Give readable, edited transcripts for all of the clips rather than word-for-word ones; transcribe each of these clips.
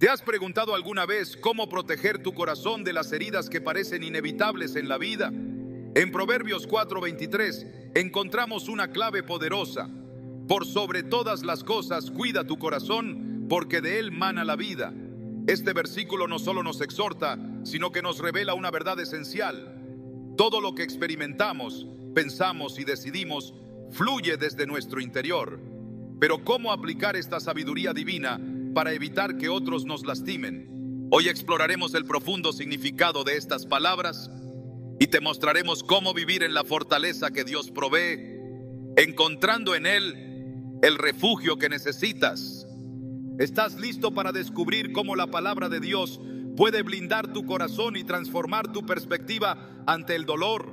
¿Te has preguntado alguna vez cómo proteger tu corazón de las heridas que parecen inevitables en la vida? En Proverbios 4:23 encontramos una clave poderosa. Por sobre todas las cosas, cuida tu corazón, porque de él mana la vida. Este versículo no solo nos exhorta, sino que nos revela una verdad esencial. Todo lo que experimentamos, pensamos y decidimos fluye desde nuestro interior. Pero ¿cómo aplicar esta sabiduría divina para evitar que otros nos lastimen? Hoy exploraremos el profundo significado de estas palabras y te mostraremos cómo vivir en la fortaleza que Dios provee, encontrando en Él el refugio que necesitas. ¿Estás listo para descubrir cómo la palabra de Dios puede blindar tu corazón y transformar tu perspectiva ante el dolor?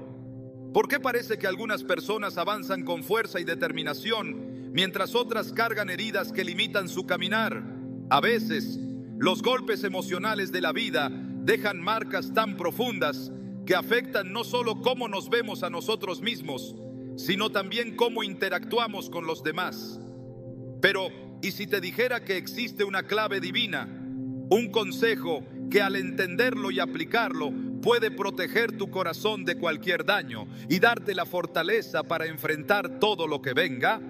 ¿Por qué parece que algunas personas avanzan con fuerza y determinación, mientras otras cargan heridas que limitan su caminar? A veces, los golpes emocionales de la vida dejan marcas tan profundas que afectan no solo cómo nos vemos a nosotros mismos, sino también cómo interactuamos con los demás. Pero, ¿y si te dijera que existe una clave divina? Un consejo que al entenderlo y aplicarlo puede proteger tu corazón de cualquier daño y darte la fortaleza para enfrentar todo lo que venga.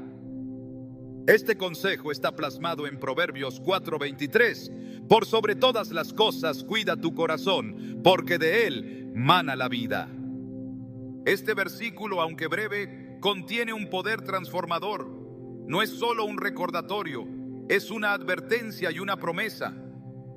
Este consejo está plasmado en Proverbios 4:23. Por sobre todas las cosas, cuida tu corazón, porque de él mana la vida. Este versículo, aunque breve, contiene un poder transformador. No es solo un recordatorio, es una advertencia y una promesa.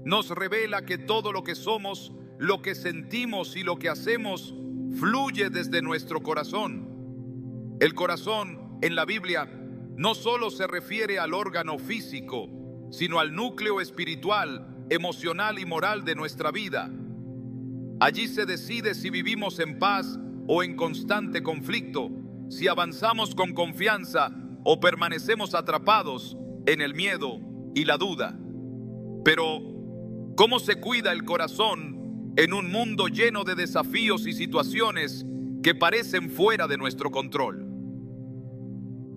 Nos revela que todo lo que somos, lo que sentimos y lo que hacemos fluye desde nuestro corazón. El corazón en la Biblia no solo se refiere al órgano físico, sino al núcleo espiritual, emocional y moral de nuestra vida. Allí se decide si vivimos en paz o en constante conflicto, si avanzamos con confianza o permanecemos atrapados en el miedo y la duda. Pero, ¿cómo se cuida el corazón en un mundo lleno de desafíos y situaciones que parecen fuera de nuestro control?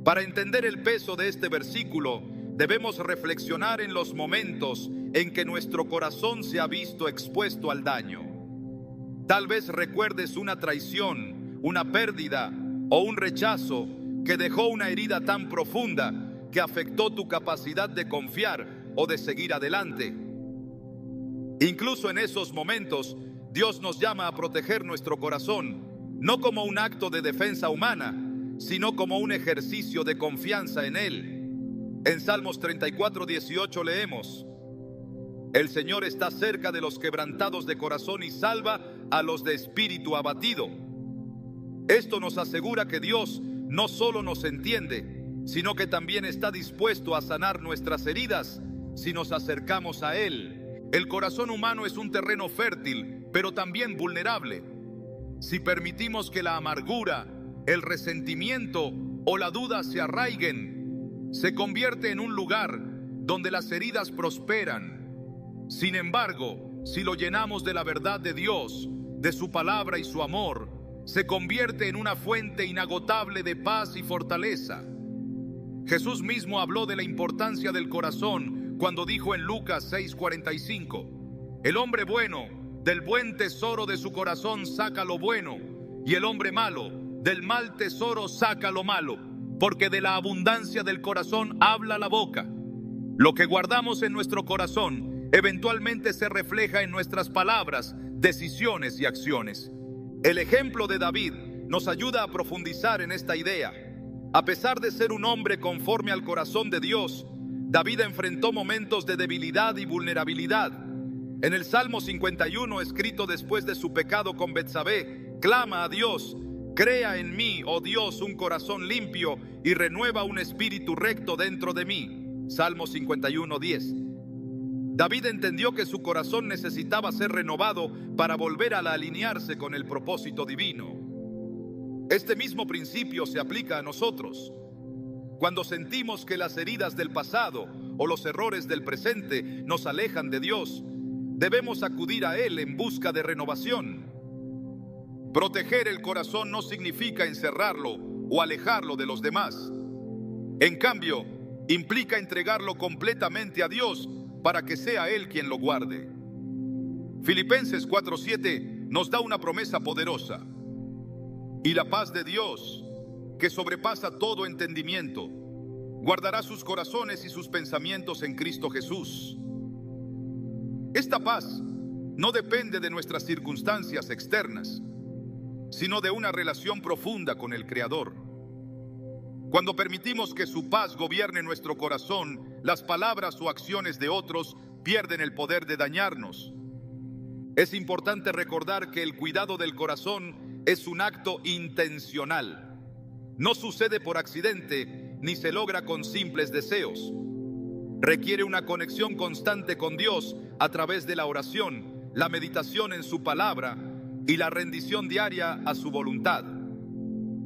Para entender el peso de este versículo, debemos reflexionar en los momentos en que nuestro corazón se ha visto expuesto al daño. Tal vez recuerdes una traición, una pérdida o un rechazo que dejó una herida tan profunda que afectó tu capacidad de confiar o de seguir adelante. Incluso en esos momentos, Dios nos llama a proteger nuestro corazón, no como un acto de defensa humana, sino como un ejercicio de confianza en Él. En Salmos 34:18 leemos: El Señor está cerca de los quebrantados de corazón y salva a los de espíritu abatido. Esto nos asegura que Dios no solo nos entiende, sino que también está dispuesto a sanar nuestras heridas si nos acercamos a Él. El corazón humano es un terreno fértil, pero también vulnerable. Si permitimos que la amargura, el resentimiento o la duda se arraiguen, se convierte en un lugar donde las heridas prosperan. Sin embargo, si lo llenamos de la verdad de Dios, de su palabra y su amor, se convierte en una fuente inagotable de paz y fortaleza. Jesús mismo habló de la importancia del corazón cuando dijo en Lucas 6:45: El hombre bueno, del buen tesoro de su corazón saca lo bueno, y el hombre malo, del mal tesoro saca lo malo, porque de la abundancia del corazón habla la boca. Lo que guardamos en nuestro corazón eventualmente se refleja en nuestras palabras, decisiones y acciones. El ejemplo de David nos ayuda a profundizar en esta idea. A pesar de ser un hombre conforme al corazón de Dios, David enfrentó momentos de debilidad y vulnerabilidad. En el Salmo 51, escrito después de su pecado con Betsabé, clama a Dios: Crea en mí, oh Dios, un corazón limpio y renueva un espíritu recto dentro de mí. Salmo 51:10. David entendió que su corazón necesitaba ser renovado para volver a alinearse con el propósito divino. Este mismo principio se aplica a nosotros. Cuando sentimos que las heridas del pasado o los errores del presente nos alejan de Dios, debemos acudir a Él en busca de renovación. Proteger el corazón no significa encerrarlo o alejarlo de los demás. En cambio, implica entregarlo completamente a Dios para que sea Él quien lo guarde. Filipenses 4:7 nos da una promesa poderosa. Y la paz de Dios, que sobrepasa todo entendimiento, guardará sus corazones y sus pensamientos en Cristo Jesús. Esta paz no depende de nuestras circunstancias externas, sino de una relación profunda con el Creador. Cuando permitimos que su paz gobierne nuestro corazón, las palabras o acciones de otros pierden el poder de dañarnos. Es importante recordar que el cuidado del corazón es un acto intencional. No sucede por accidente ni se logra con simples deseos. Requiere una conexión constante con Dios a través de la oración, la meditación en su palabra y la rendición diaria a su voluntad.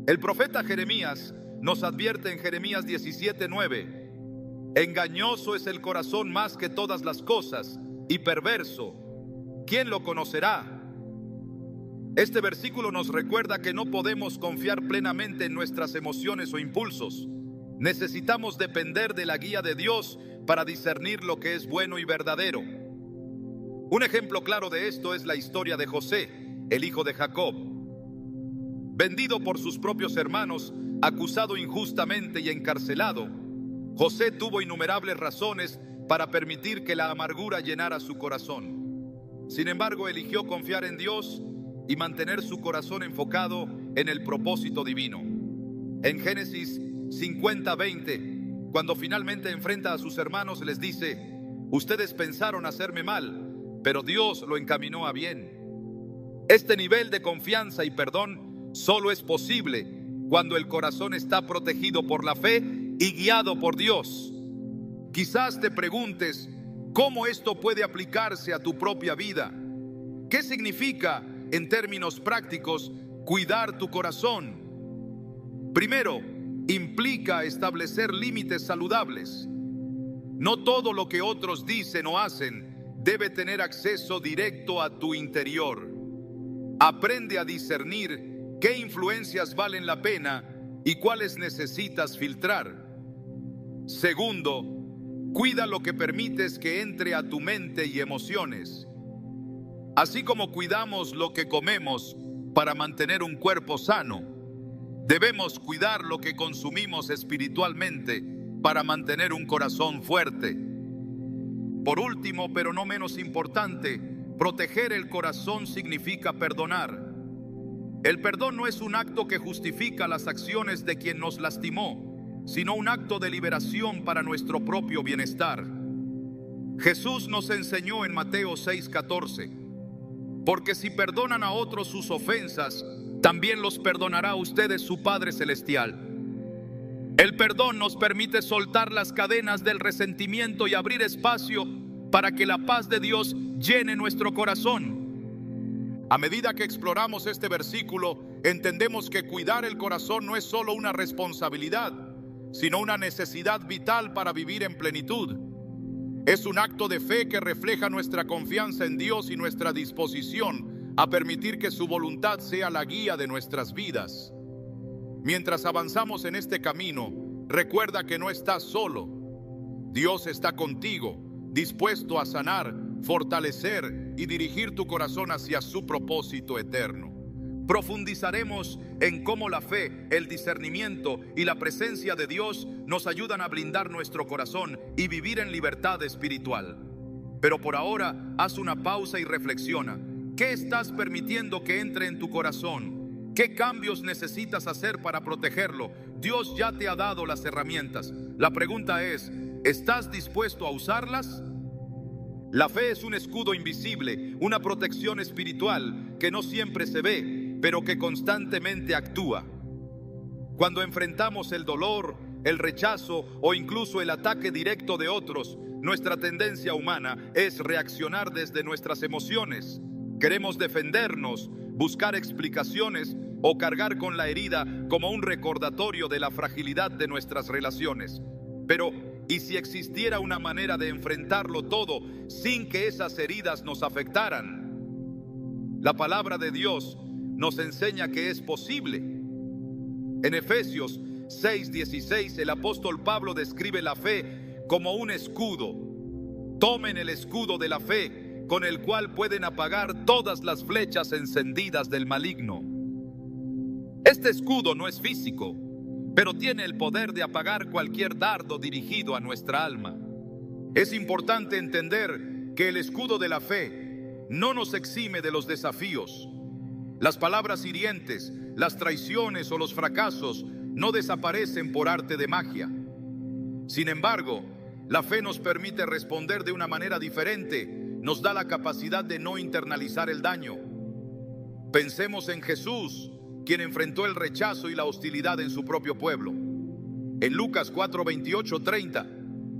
El profeta Jeremías nos advierte en Jeremías 17:9: engañoso es el corazón más que todas las cosas y perverso, ¿quién lo conocerá? Este versículo nos recuerda que no podemos confiar plenamente en nuestras emociones o impulsos. Necesitamos depender de la guía de Dios para discernir lo que es bueno y verdadero. Un ejemplo claro de esto es la historia de José, el hijo de Jacob. Vendido por sus propios hermanos, acusado injustamente y encarcelado, José tuvo innumerables razones para permitir que la amargura llenara su corazón. Sin embargo, eligió confiar en Dios y mantener su corazón enfocado en el propósito divino. En Génesis 50:20, cuando finalmente enfrenta a sus hermanos, les dice: ustedes pensaron hacerme mal, pero Dios lo encaminó a bien. Este nivel de confianza y perdón solo es posible cuando el corazón está protegido por la fe y guiado por Dios. Quizás te preguntes cómo esto puede aplicarse a tu propia vida. ¿Qué significa, en términos prácticos, cuidar tu corazón? Primero, implica establecer límites saludables. No todo lo que otros dicen o hacen debe tener acceso directo a tu interior. Aprende a discernir qué influencias valen la pena y cuáles necesitas filtrar. Segundo, cuida lo que permites que entre a tu mente y emociones. Así como cuidamos lo que comemos para mantener un cuerpo sano, debemos cuidar lo que consumimos espiritualmente para mantener un corazón fuerte. Por último, pero no menos importante, proteger el corazón significa perdonar. El perdón no es un acto que justifica las acciones de quien nos lastimó, sino un acto de liberación para nuestro propio bienestar. Jesús nos enseñó en Mateo 6:14: porque si perdonan a otros sus ofensas, también los perdonará a ustedes su Padre Celestial. El perdón nos permite soltar las cadenas del resentimiento y abrir espacio para que la paz de Dios llene nuestro corazón. A medida que exploramos este versículo, entendemos que cuidar el corazón no es solo una responsabilidad, sino una necesidad vital para vivir en plenitud. Es un acto de fe que refleja nuestra confianza en Dios y nuestra disposición a permitir que su voluntad sea la guía de nuestras vidas. Mientras avanzamos en este camino, recuerda que no estás solo. Dios está contigo, dispuesto a sanar, fortalecer y dirigir tu corazón hacia su propósito eterno. Profundizaremos en cómo la fe, el discernimiento y la presencia de Dios nos ayudan a blindar nuestro corazón y vivir en libertad espiritual. Pero por ahora, haz una pausa y reflexiona. ¿Qué estás permitiendo que entre en tu corazón? ¿Qué cambios necesitas hacer para protegerlo? Dios ya te ha dado las herramientas. La pregunta es, ¿estás dispuesto a usarlas? La fe es un escudo invisible, una protección espiritual que no siempre se ve, pero que constantemente actúa. Cuando enfrentamos el dolor, el rechazo o incluso el ataque directo de otros, nuestra tendencia humana es reaccionar desde nuestras emociones. Queremos defendernos, buscar explicaciones o cargar con la herida como un recordatorio de la fragilidad de nuestras relaciones. Pero, ¿y si existiera una manera de enfrentarlo todo sin que esas heridas nos afectaran? La palabra de Dios nos enseña que es posible. En Efesios 6:16, el apóstol Pablo describe la fe como un escudo. Tomen el escudo de la fe, con el cual pueden apagar todas las flechas encendidas del maligno. Este escudo no es físico, pero tiene el poder de apagar cualquier dardo dirigido a nuestra alma. Es importante entender que el escudo de la fe no nos exime de los desafíos. Las palabras hirientes, las traiciones o los fracasos no desaparecen por arte de magia. Sin embargo, la fe nos permite responder de una manera diferente, nos da la capacidad de no internalizar el daño. Pensemos en Jesús, quien enfrentó el rechazo y la hostilidad en su propio pueblo. En Lucas 4, 28, 30,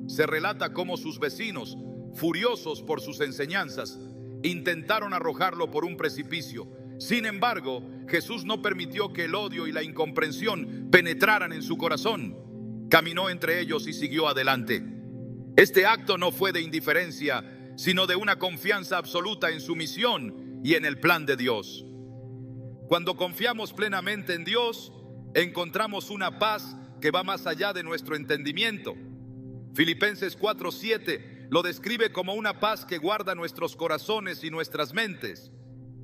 se relata cómo sus vecinos, furiosos por sus enseñanzas, intentaron arrojarlo por un precipicio. Sin embargo, Jesús no permitió que el odio y la incomprensión penetraran en su corazón. Caminó entre ellos y siguió adelante. Este acto no fue de indiferencia, sino de una confianza absoluta en su misión y en el plan de Dios. Cuando confiamos plenamente en Dios, encontramos una paz que va más allá de nuestro entendimiento. Filipenses 4:7 lo describe como una paz que guarda nuestros corazones y nuestras mentes.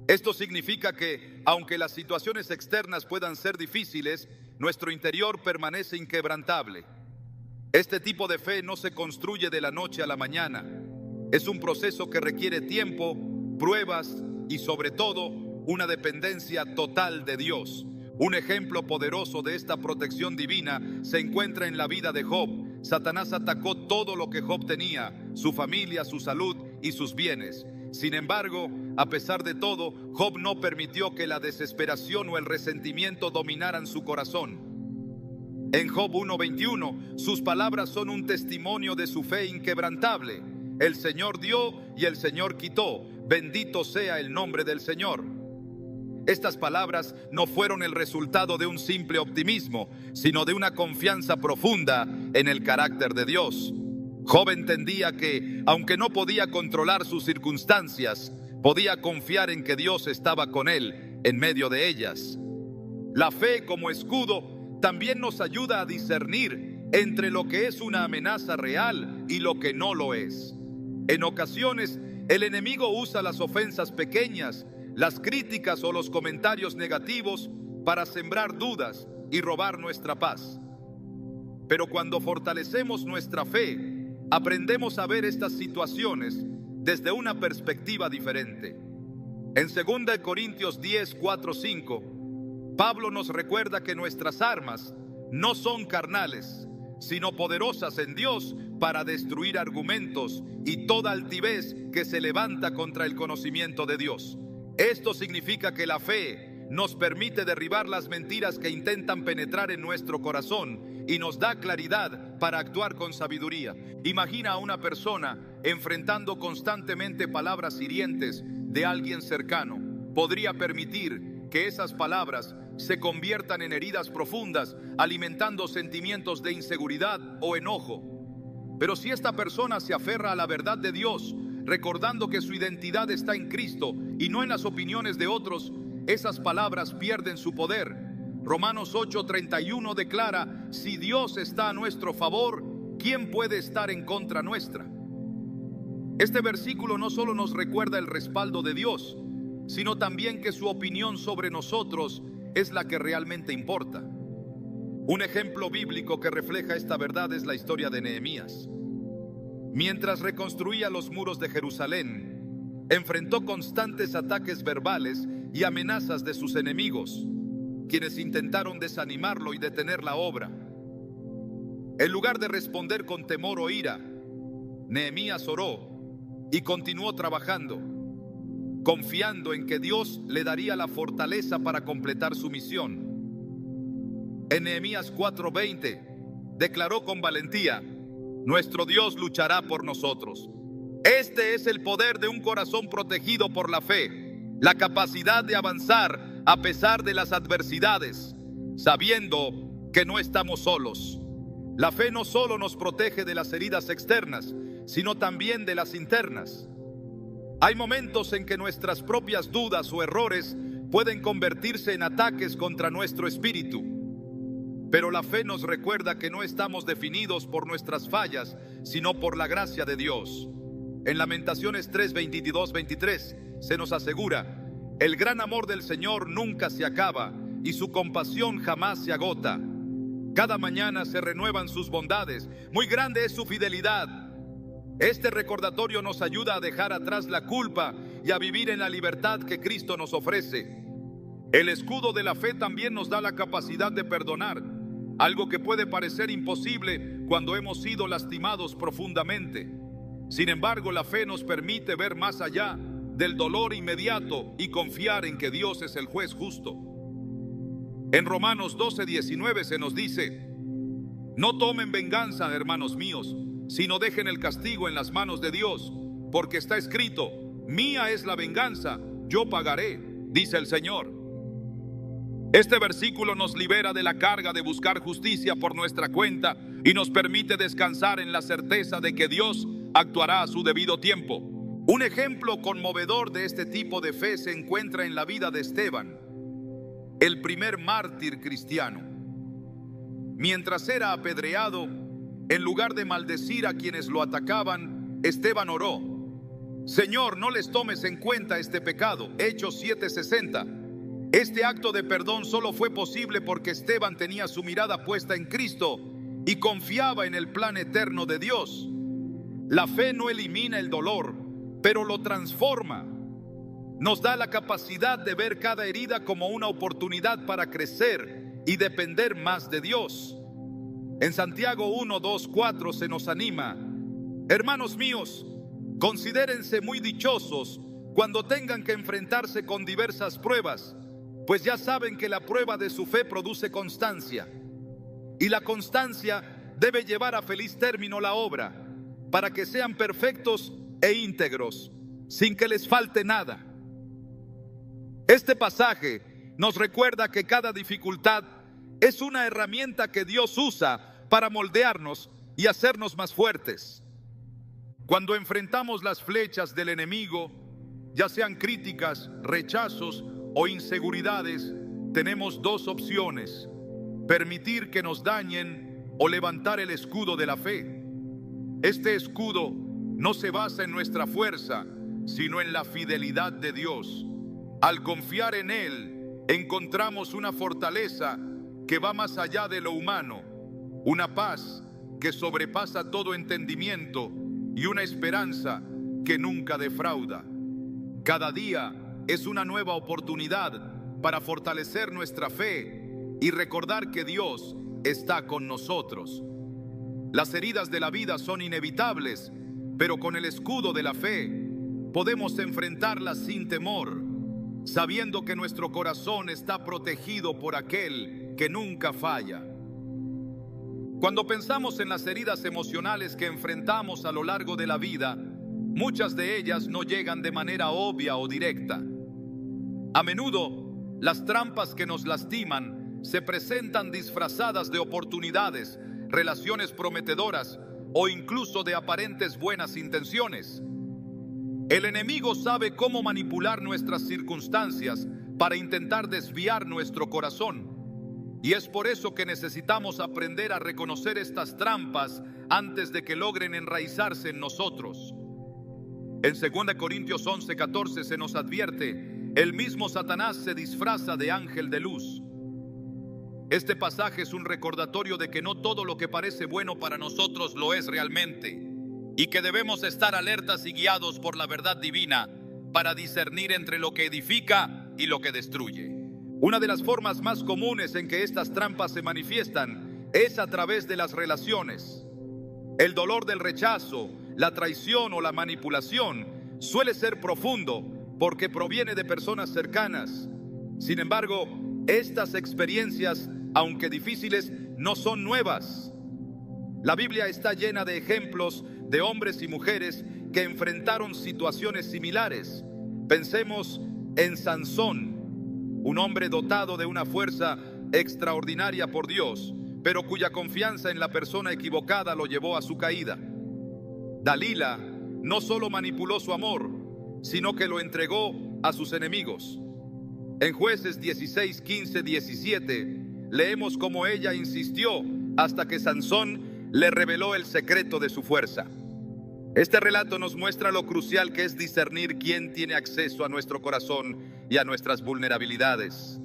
Esto significa que, aunque las situaciones externas puedan ser difíciles, nuestro interior permanece inquebrantable. Este tipo de fe no se construye de la noche a la mañana. Es un proceso que requiere tiempo, pruebas y, sobre todo, una dependencia total de Dios. Un ejemplo poderoso de esta protección divina se encuentra en la vida de Job. Satanás atacó todo lo que Job tenía, su familia, su salud y sus bienes. Sin embargo, a pesar de todo, Job no permitió que la desesperación o el resentimiento dominaran su corazón. En Job 1:21, sus palabras son un testimonio de su fe inquebrantable. El Señor dio y el Señor quitó. Bendito sea el nombre del Señor. Estas palabras no fueron el resultado de un simple optimismo, sino de una confianza profunda en el carácter de Dios. Job entendía que, aunque no podía controlar sus circunstancias, podía confiar en que Dios estaba con él en medio de ellas. La fe como escudo también nos ayuda a discernir entre lo que es una amenaza real y lo que no lo es. En ocasiones, el enemigo usa las ofensas pequeñas, las críticas o los comentarios negativos para sembrar dudas y robar nuestra paz. Pero cuando fortalecemos nuestra fe, aprendemos a ver estas situaciones desde una perspectiva diferente. En 2 Corintios 10, 4, 5, Pablo nos recuerda que nuestras armas no son carnales, sino poderosas en Dios para destruir argumentos y toda altivez que se levanta contra el conocimiento de Dios. Esto significa que la fe nos permite derribar las mentiras que intentan penetrar en nuestro corazón y nos da claridad para actuar con sabiduría. Imagina a una persona enfrentando constantemente palabras hirientes de alguien cercano. Podría permitir que esas palabras se conviertan en heridas profundas, alimentando sentimientos de inseguridad o enojo. Pero si esta persona se aferra a la verdad de Dios, recordando que su identidad está en Cristo y no en las opiniones de otros, esas palabras pierden su poder. Romanos 8:31 declara: si Dios está a nuestro favor, ¿quién puede estar en contra nuestra? Este versículo no solo nos recuerda el respaldo de Dios, sino también que su opinión sobre nosotros es la que realmente importa. Un ejemplo bíblico que refleja esta verdad es la historia de Nehemías. Mientras reconstruía los muros de Jerusalén, enfrentó constantes ataques verbales y amenazas de sus enemigos, quienes intentaron desanimarlo y detener la obra. En lugar de responder con temor o ira, Nehemías oró y continuó trabajando, confiando en que Dios le daría la fortaleza para completar su misión. En Nehemías 4:20 declaró con valentía: nuestro Dios luchará por nosotros. Este es el poder de un corazón protegido por la fe, la capacidad de avanzar a pesar de las adversidades, sabiendo que no estamos solos. La fe no solo nos protege de las heridas externas, sino también de las internas. Hay momentos en que nuestras propias dudas o errores pueden convertirse en ataques contra nuestro espíritu. Pero la fe nos recuerda que no estamos definidos por nuestras fallas, sino por la gracia de Dios. En Lamentaciones 3, 22, 23 se nos asegura: el gran amor del Señor nunca se acaba y su compasión jamás se agota. Cada mañana se renuevan sus bondades, muy grande es su fidelidad. Este recordatorio nos ayuda a dejar atrás la culpa y a vivir en la libertad que Cristo nos ofrece. El escudo de la fe también nos da la capacidad de perdonar, algo que puede parecer imposible cuando hemos sido lastimados profundamente. Sin embargo, la fe nos permite ver más allá del dolor inmediato y confiar en que Dios es el juez justo. En Romanos 12, 19 se nos dice: no tomen venganza, hermanos míos, sino dejen el castigo en las manos de Dios, porque está escrito: mía es la venganza, yo pagaré, dice el Señor. Este versículo nos libera de la carga de buscar justicia por nuestra cuenta y nos permite descansar en la certeza de que Dios actuará a su debido tiempo. Un ejemplo conmovedor de este tipo de fe se encuentra en la vida de Esteban, el primer mártir cristiano. Mientras era apedreado, en lugar de maldecir a quienes lo atacaban, Esteban oró: Señor, no les tomes en cuenta este pecado. Hechos 7:60. Este acto de perdón solo fue posible porque Esteban tenía su mirada puesta en Cristo y confiaba en el plan eterno de Dios. La fe no elimina el dolor, pero lo transforma. Nos da la capacidad de ver cada herida como una oportunidad para crecer y depender más de Dios. En Santiago 1, 2, 4 se nos anima: hermanos míos, considérense muy dichosos cuando tengan que enfrentarse con diversas pruebas, pues ya saben que la prueba de su fe produce constancia, y la constancia debe llevar a feliz término la obra, para que sean perfectos e íntegros, sin que les falte nada. Este pasaje nos recuerda que cada dificultad es una herramienta que Dios usa para moldearnos y hacernos más fuertes. Cuando enfrentamos las flechas del enemigo, ya sean críticas, rechazos o inseguridades, tenemos dos opciones: permitir que nos dañen o levantar el escudo de la fe. Este escudo no se basa en nuestra fuerza, sino en la fidelidad de Dios. Al confiar en Él, encontramos una fortaleza que va más allá de lo humano, una paz que sobrepasa todo entendimiento y una esperanza que nunca defrauda. Cada día es una nueva oportunidad para fortalecer nuestra fe y recordar que Dios está con nosotros. Las heridas de la vida son inevitables, pero con el escudo de la fe podemos enfrentarlas sin temor, sabiendo que nuestro corazón está protegido por aquel que nunca falla. Cuando pensamos en las heridas emocionales que enfrentamos a lo largo de la vida, muchas de ellas no llegan de manera obvia o directa. A menudo, las trampas que nos lastiman se presentan disfrazadas de oportunidades, relaciones prometedoras o incluso de aparentes buenas intenciones. El enemigo sabe cómo manipular nuestras circunstancias para intentar desviar nuestro corazón. Y es por eso que necesitamos aprender a reconocer estas trampas antes de que logren enraizarse en nosotros. En 2 Corintios 11:14 se nos advierte: el mismo Satanás se disfraza de ángel de luz. Este pasaje es un recordatorio de que no todo lo que parece bueno para nosotros lo es realmente, y que debemos estar alertas y guiados por la verdad divina para discernir entre lo que edifica y lo que destruye. Una de las formas más comunes en que estas trampas se manifiestan es a través de las relaciones. El dolor del rechazo, la traición o la manipulación suele ser profundo porque proviene de personas cercanas. Sin embargo, estas experiencias, aunque difíciles, no son nuevas. La Biblia está llena de ejemplos de hombres y mujeres que enfrentaron situaciones similares. Pensemos en Sansón, un hombre dotado de una fuerza extraordinaria por Dios, pero cuya confianza en la persona equivocada lo llevó a su caída. Dalila no solo manipuló su amor, sino que lo entregó a sus enemigos. En Jueces 16, 15, 17 leemos cómo ella insistió hasta que Sansón le reveló el secreto de su fuerza. Este relato nos muestra lo crucial que es discernir quién tiene acceso a nuestro corazón y a nuestras vulnerabilidades.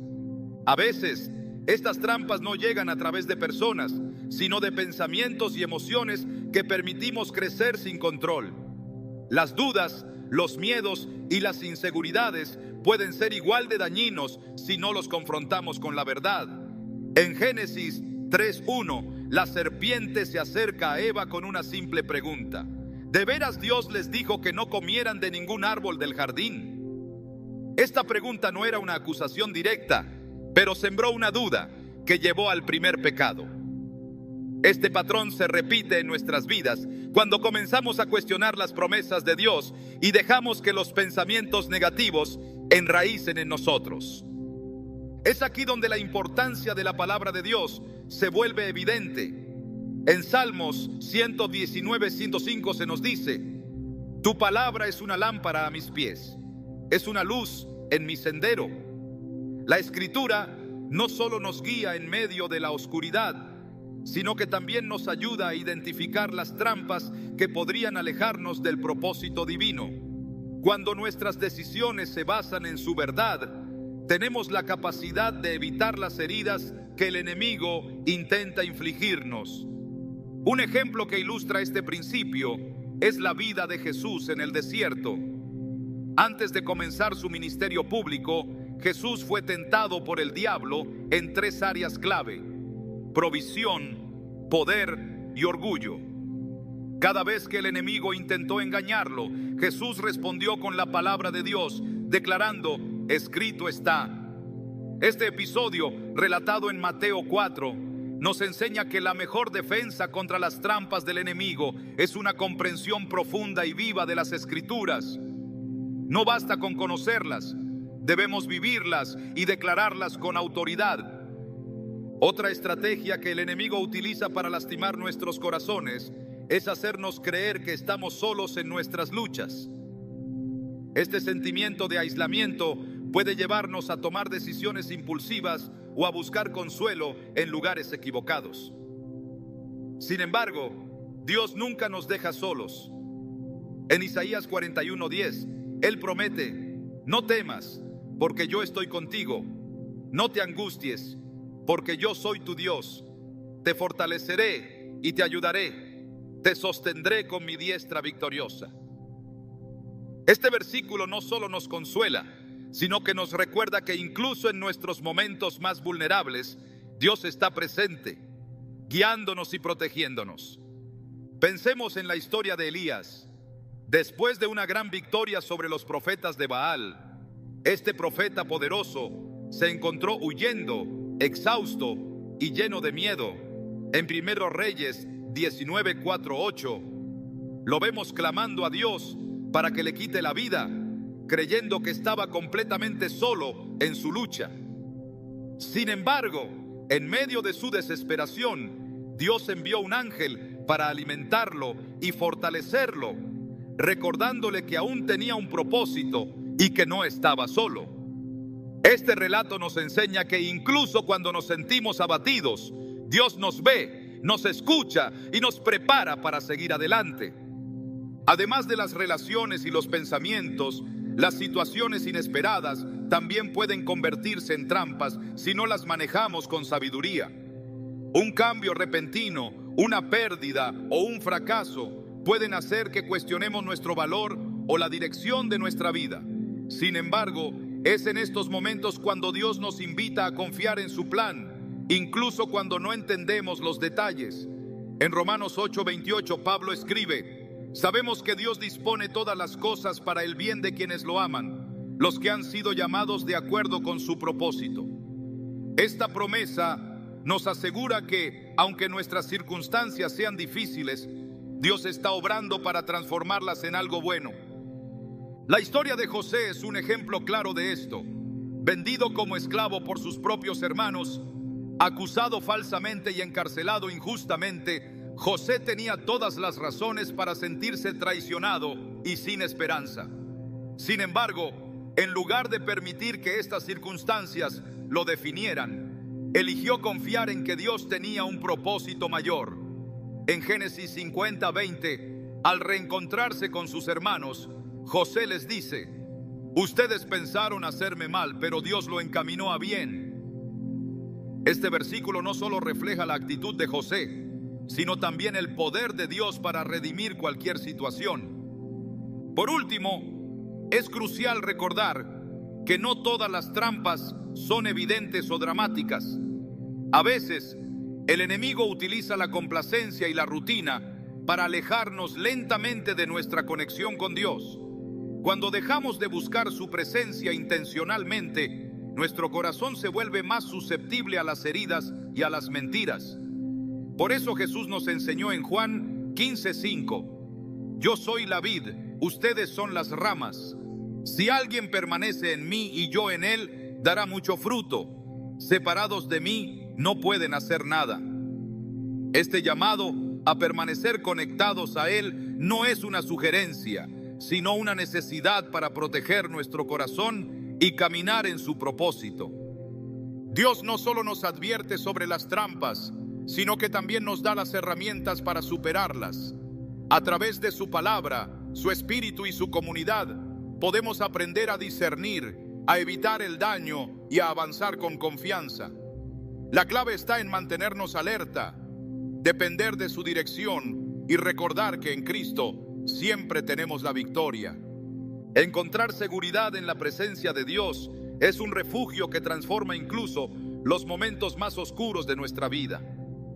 A veces, estas trampas no llegan a través de personas, sino de pensamientos y emociones que permitimos crecer sin control. Las dudas, los miedos y las inseguridades pueden ser igual de dañinos si no los confrontamos con la verdad. En Génesis 3:1, la serpiente se acerca a Eva con una simple pregunta: ¿de veras Dios les dijo que no comieran de ningún árbol del jardín? Esta pregunta no era una acusación directa, pero sembró una duda que llevó al primer pecado. Este patrón se repite en nuestras vidas cuando comenzamos a cuestionar las promesas de Dios y dejamos que los pensamientos negativos enraícen en nosotros. Es aquí donde la importancia de la palabra de Dios se vuelve evidente. En Salmos 119:105 se nos dice: tu palabra es una lámpara a mis pies, es una luz en mi sendero. La Escritura no solo nos guía en medio de la oscuridad, sino que también nos ayuda a identificar las trampas que podrían alejarnos del propósito divino. Cuando nuestras decisiones se basan en su verdad, tenemos la capacidad de evitar las heridas que el enemigo intenta infligirnos. Un ejemplo que ilustra este principio es la vida de Jesús en el desierto. Antes de comenzar su ministerio público, Jesús fue tentado por el diablo en 3 áreas clave: provisión, poder y orgullo. Cada vez que el enemigo intentó engañarlo, Jesús respondió con la palabra de Dios, declarando: escrito está. Este episodio, relatado en Mateo 4, nos enseña que la mejor defensa contra las trampas del enemigo es una comprensión profunda y viva de las Escrituras. No basta con conocerlas, debemos vivirlas y declararlas con autoridad. Otra estrategia que el enemigo utiliza para lastimar nuestros corazones es hacernos creer que estamos solos en nuestras luchas. Este sentimiento de aislamiento puede llevarnos a tomar decisiones impulsivas o a buscar consuelo en lugares equivocados. Sin embargo, Dios nunca nos deja solos. En Isaías 41:10, Él promete: no temas, porque yo estoy contigo. No te angusties, porque yo soy tu Dios. Te fortaleceré y te ayudaré. Te sostendré con mi diestra victoriosa. Este versículo no solo nos consuela, sino que nos recuerda que incluso en nuestros momentos más vulnerables, Dios está presente, guiándonos y protegiéndonos. Pensemos en la historia de Elías. Después de una gran victoria sobre los profetas de Baal, este profeta poderoso se encontró huyendo, exhausto y lleno de miedo. En 1 Reyes 19:4-8, lo vemos clamando a Dios para que le quite la vida, creyendo que estaba completamente solo en su lucha. Sin embargo, en medio de su desesperación, Dios envió un ángel para alimentarlo y fortalecerlo, recordándole que aún tenía un propósito y que no estaba solo. Este relato nos enseña que incluso cuando nos sentimos abatidos, Dios nos ve, nos escucha y nos prepara para seguir adelante. Además de las relaciones y los pensamientos, las situaciones inesperadas también pueden convertirse en trampas si no las manejamos con sabiduría. Un cambio repentino, una pérdida o un fracaso pueden hacer que cuestionemos nuestro valor o la dirección de nuestra vida. Sin embargo, es en estos momentos cuando Dios nos invita a confiar en su plan, incluso cuando no entendemos los detalles. En Romanos 8:28, Pablo escribe: sabemos que Dios dispone todas las cosas para el bien de quienes lo aman, los que han sido llamados de acuerdo con su propósito. Esta promesa nos asegura que, aunque nuestras circunstancias sean difíciles, Dios está obrando para transformarlas en algo bueno. La historia de José es un ejemplo claro de esto. Vendido como esclavo por sus propios hermanos, acusado falsamente y encarcelado injustamente, José tenía todas las razones para sentirse traicionado y sin esperanza. Sin embargo, en lugar de permitir que estas circunstancias lo definieran, eligió confiar en que Dios tenía un propósito mayor. En Génesis 50:20, Al reencontrarse con sus hermanos, José les dice: ustedes pensaron hacerme mal, pero Dios lo encaminó a bien. Este versículo no solo refleja la actitud de José, sino también el poder de Dios para redimir cualquier situación. Por último, es crucial recordar que no todas las trampas son evidentes o dramáticas. A veces, el enemigo utiliza la complacencia y la rutina para alejarnos lentamente de nuestra conexión con Dios. Cuando dejamos de buscar su presencia intencionalmente, nuestro corazón se vuelve más susceptible a las heridas y a las mentiras. Por eso Jesús nos enseñó en Juan 15:5: yo soy la vid, ustedes son las ramas. Si alguien permanece en mí y yo en él, dará mucho fruto. Separados de mí, no pueden hacer nada. Este llamado a permanecer conectados a Él no es una sugerencia, sino una necesidad para proteger nuestro corazón y caminar en su propósito. Dios no solo nos advierte sobre las trampas, sino que también nos da las herramientas para superarlas. A través de su palabra, su espíritu y su comunidad, podemos aprender a discernir, a evitar el daño y a avanzar con confianza. La clave está en mantenernos alerta, depender de su dirección y recordar que en Cristo siempre tenemos la victoria. Encontrar seguridad en la presencia de Dios es un refugio que transforma incluso los momentos más oscuros de nuestra vida.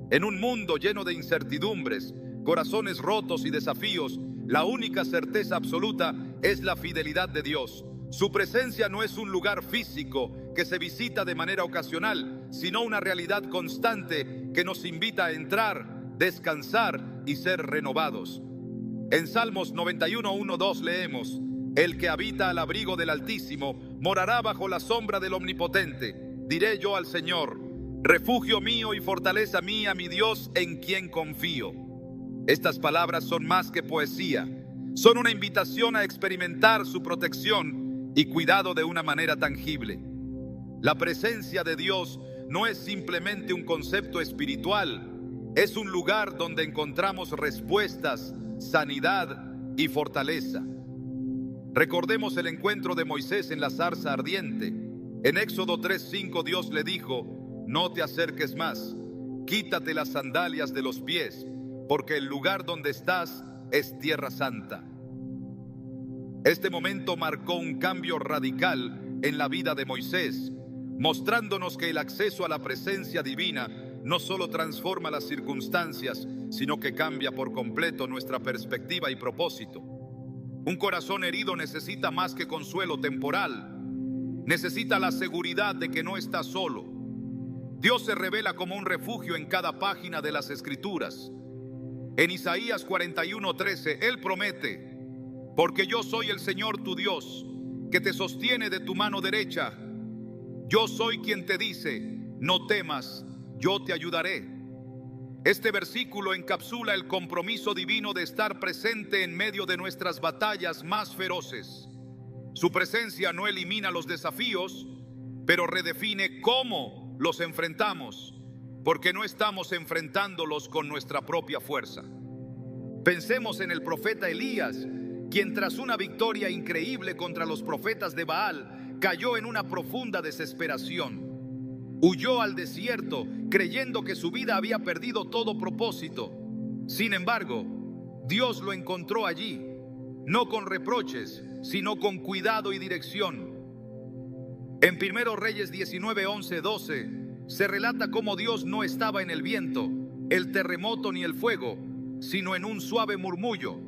En un mundo lleno de incertidumbres, corazones rotos y desafíos, la única certeza absoluta es la fidelidad de Dios. Su presencia no es un lugar físico que se visita de manera ocasional, sino una realidad constante que nos invita a entrar, descansar y ser renovados. En Salmos 91:1-2 leemos: el que habita al abrigo del Altísimo morará bajo la sombra del Omnipotente. Diré yo al Señor: refugio mío y fortaleza mía, mi Dios en quien confío. Estas palabras son más que poesía, son una invitación a experimentar su protección y cuidado de una manera tangible. La presencia de Dios no es simplemente un concepto espiritual, es un lugar donde encontramos respuestas, sanidad y fortaleza. Recordemos el encuentro de Moisés en la zarza ardiente. En Éxodo 3:5 Dios le dijo: no te acerques más, quítate las sandalias de los pies, porque el lugar donde estás es tierra santa. Este momento marcó un cambio radical en la vida de Moisés, mostrándonos que el acceso a la presencia divina no solo transforma las circunstancias, sino que cambia por completo nuestra perspectiva y propósito. Un corazón herido necesita más que consuelo temporal, necesita la seguridad de que no está solo. Dios se revela como un refugio en cada página de las Escrituras. En Isaías 41:13, Él promete: porque yo soy el Señor tu Dios, que te sostiene de tu mano derecha. Yo soy quien te dice: no temas, yo te ayudaré. Este versículo encapsula el compromiso divino de estar presente en medio de nuestras batallas más feroces. Su presencia no elimina los desafíos, pero redefine cómo los enfrentamos, porque no estamos enfrentándolos con nuestra propia fuerza. Pensemos en el profeta Elías, quien tras una victoria increíble contra los profetas de Baal, cayó en una profunda desesperación. Huyó al desierto creyendo que su vida había perdido todo propósito. Sin embargo, Dios lo encontró allí, no con reproches, sino con cuidado y dirección. En 1 Reyes 19:11-12 se relata cómo Dios no estaba en el viento, el terremoto ni el fuego, sino en un suave murmullo.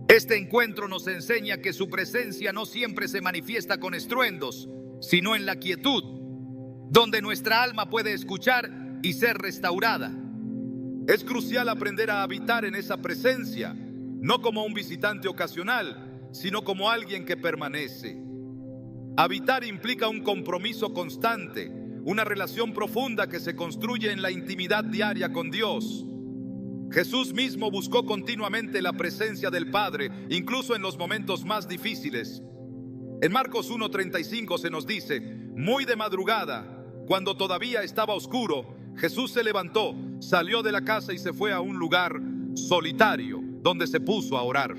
Este encuentro nos enseña que su presencia no siempre se manifiesta con estruendos, sino en la quietud, donde nuestra alma puede escuchar y ser restaurada. Es crucial aprender a habitar en esa presencia, no como un visitante ocasional, sino como alguien que permanece. Habitar implica un compromiso constante, una relación profunda que se construye en la intimidad diaria con Dios. Jesús mismo buscó continuamente la presencia del Padre, incluso en los momentos más difíciles. En Marcos 1:35 se nos dice: muy de madrugada, cuando todavía estaba oscuro, Jesús se levantó, salió de la casa y se fue a un lugar solitario, donde se puso a orar.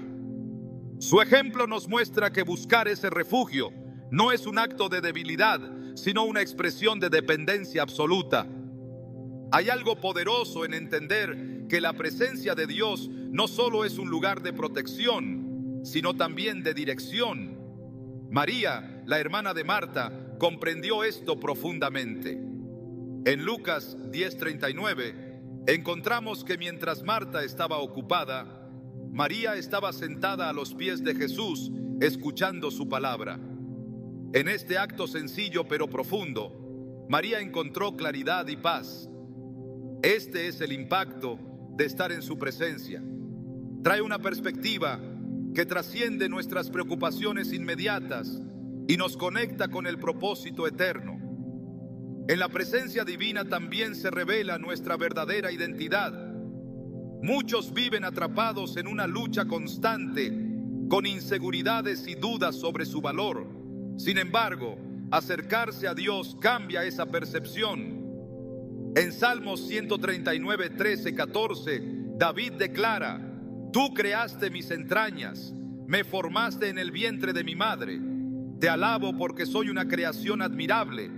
Su ejemplo nos muestra que buscar ese refugio no es un acto de debilidad, sino una expresión de dependencia absoluta. Hay algo poderoso en entender que la presencia de Dios no solo es un lugar de protección, sino también de dirección. María, la hermana de Marta, comprendió esto profundamente. En Lucas 10:39 encontramos que mientras Marta estaba ocupada, María estaba sentada a los pies de Jesús, escuchando su palabra. En este acto sencillo pero profundo, María encontró claridad y paz. Este es el impacto de estar en su presencia. Trae una perspectiva que trasciende nuestras preocupaciones inmediatas y nos conecta con el propósito eterno. En la presencia divina también se revela nuestra verdadera identidad. Muchos viven atrapados en una lucha constante, con inseguridades y dudas sobre su valor. Sin embargo, acercarse a Dios cambia esa percepción. En Salmos 139, 13, 14, David declara: Tú creaste mis entrañas, me formaste en el vientre de mi madre. Te alabo porque soy una creación admirable.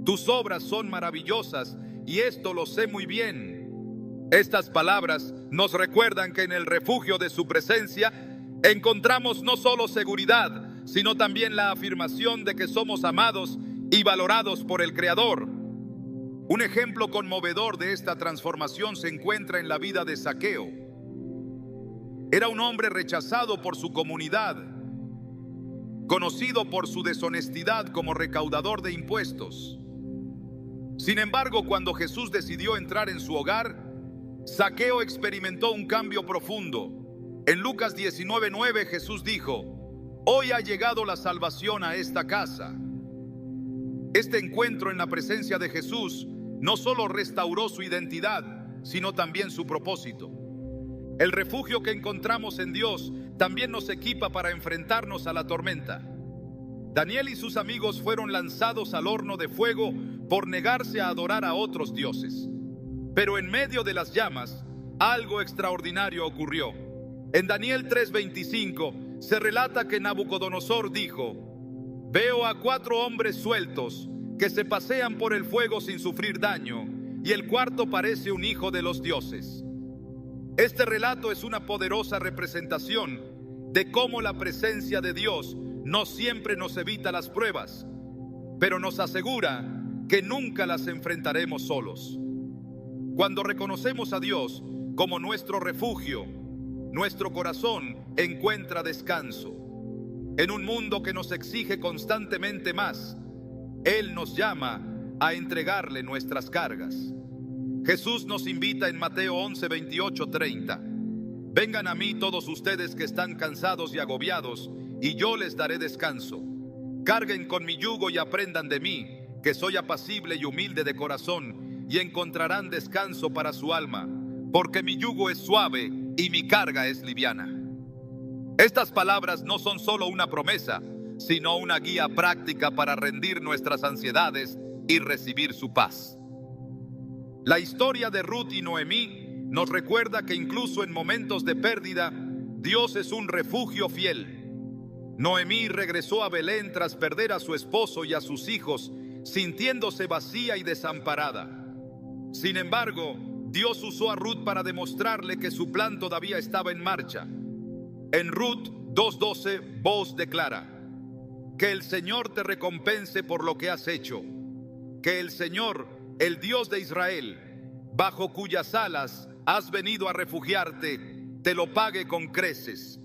Tus obras son maravillosas y esto lo sé muy bien. Estas palabras nos recuerdan que en el refugio de su presencia encontramos no solo seguridad, sino también la afirmación de que somos amados y valorados por el Creador. Un ejemplo conmovedor de esta transformación se encuentra en la vida de Zaqueo. Era un hombre rechazado por su comunidad, conocido por su deshonestidad como recaudador de impuestos. Sin embargo, cuando Jesús decidió entrar en su hogar, Zaqueo experimentó un cambio profundo. En Lucas 19:9 Jesús dijo: Hoy ha llegado la salvación a esta casa. Este encuentro en la presencia de Jesús no solo restauró su identidad, sino también su propósito. El refugio que encontramos en Dios también nos equipa para enfrentarnos a la tormenta. Daniel y sus amigos fueron lanzados al horno de fuego por negarse a adorar a otros dioses. Pero en medio de las llamas, algo extraordinario ocurrió. En Daniel 3:25 se relata que Nabucodonosor dijo: Veo a 4 hombres sueltos que se pasean por el fuego sin sufrir daño, y el cuarto parece un hijo de los dioses. Este relato es una poderosa representación de cómo la presencia de Dios no siempre nos evita las pruebas, pero nos asegura que nunca las enfrentaremos solos. Cuando reconocemos a Dios como nuestro refugio, nuestro corazón encuentra descanso. En un mundo que nos exige constantemente más, Él nos llama a entregarle nuestras cargas. Jesús nos invita en Mateo 11, 28, 30. Vengan a mí todos ustedes que están cansados y agobiados, y yo les daré descanso. Carguen con mi yugo y aprendan de mí, que soy apacible y humilde de corazón, y encontrarán descanso para su alma, porque mi yugo es suave y mi carga es liviana. Estas palabras no son solo una promesa, sino una guía práctica para rendir nuestras ansiedades y recibir su paz. La historia de Ruth y Noemí nos recuerda que incluso en momentos de pérdida, Dios es un refugio fiel. Noemí regresó a Belén tras perder a su esposo y a sus hijos, sintiéndose vacía y desamparada. Sin embargo, Dios usó a Ruth para demostrarle que su plan todavía estaba en marcha. En Ruth 2:12, Boaz declara: Que el Señor te recompense por lo que has hecho. Que el Señor, el Dios de Israel, bajo cuyas alas has venido a refugiarte, te lo pague con creces.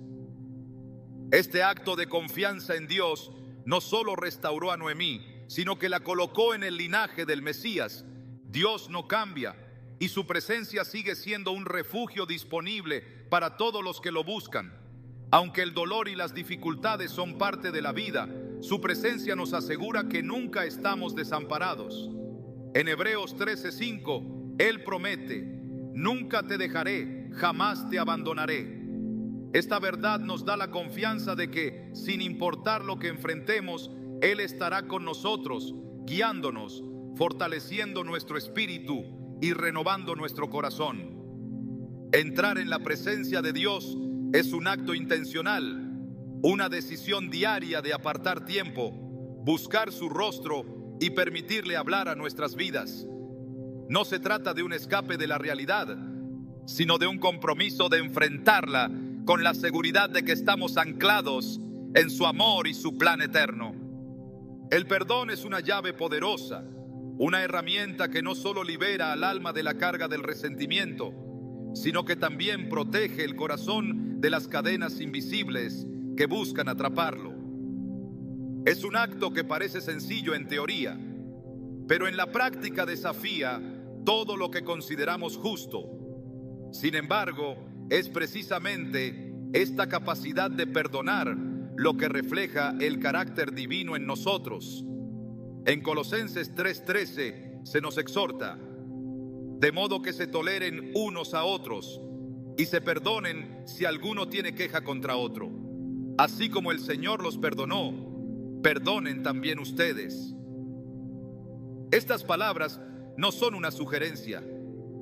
Este acto de confianza en Dios no solo restauró a Noemí, sino que la colocó en el linaje del Mesías. Dios no cambia y su presencia sigue siendo un refugio disponible para todos los que lo buscan. Aunque el dolor y las dificultades son parte de la vida, su presencia nos asegura que nunca estamos desamparados. En Hebreos 13:5, Él promete: nunca te dejaré, jamás te abandonaré. Esta verdad nos da la confianza de que, sin importar lo que enfrentemos, Él estará con nosotros, guiándonos, fortaleciendo nuestro espíritu y renovando nuestro corazón. Entrar en la presencia de Dios es un acto intencional, una decisión diaria de apartar tiempo, buscar su rostro y permitirle hablar a nuestras vidas. No se trata de un escape de la realidad, sino de un compromiso de enfrentarla con la seguridad de que estamos anclados en su amor y su plan eterno. El perdón es una llave poderosa, una herramienta que no solo libera al alma de la carga del resentimiento, sino que también protege el corazón de las cadenas invisibles que buscan atraparlo. Es un acto que parece sencillo en teoría, pero en la práctica desafía todo lo que consideramos justo. Sin embargo, es precisamente esta capacidad de perdonar lo que refleja el carácter divino en nosotros. En Colosenses 3:13 se nos exhorta: de modo que se toleren unos a otros y se perdonen si alguno tiene queja contra otro. Así como el Señor los perdonó, perdonen también ustedes. Estas palabras no son una sugerencia,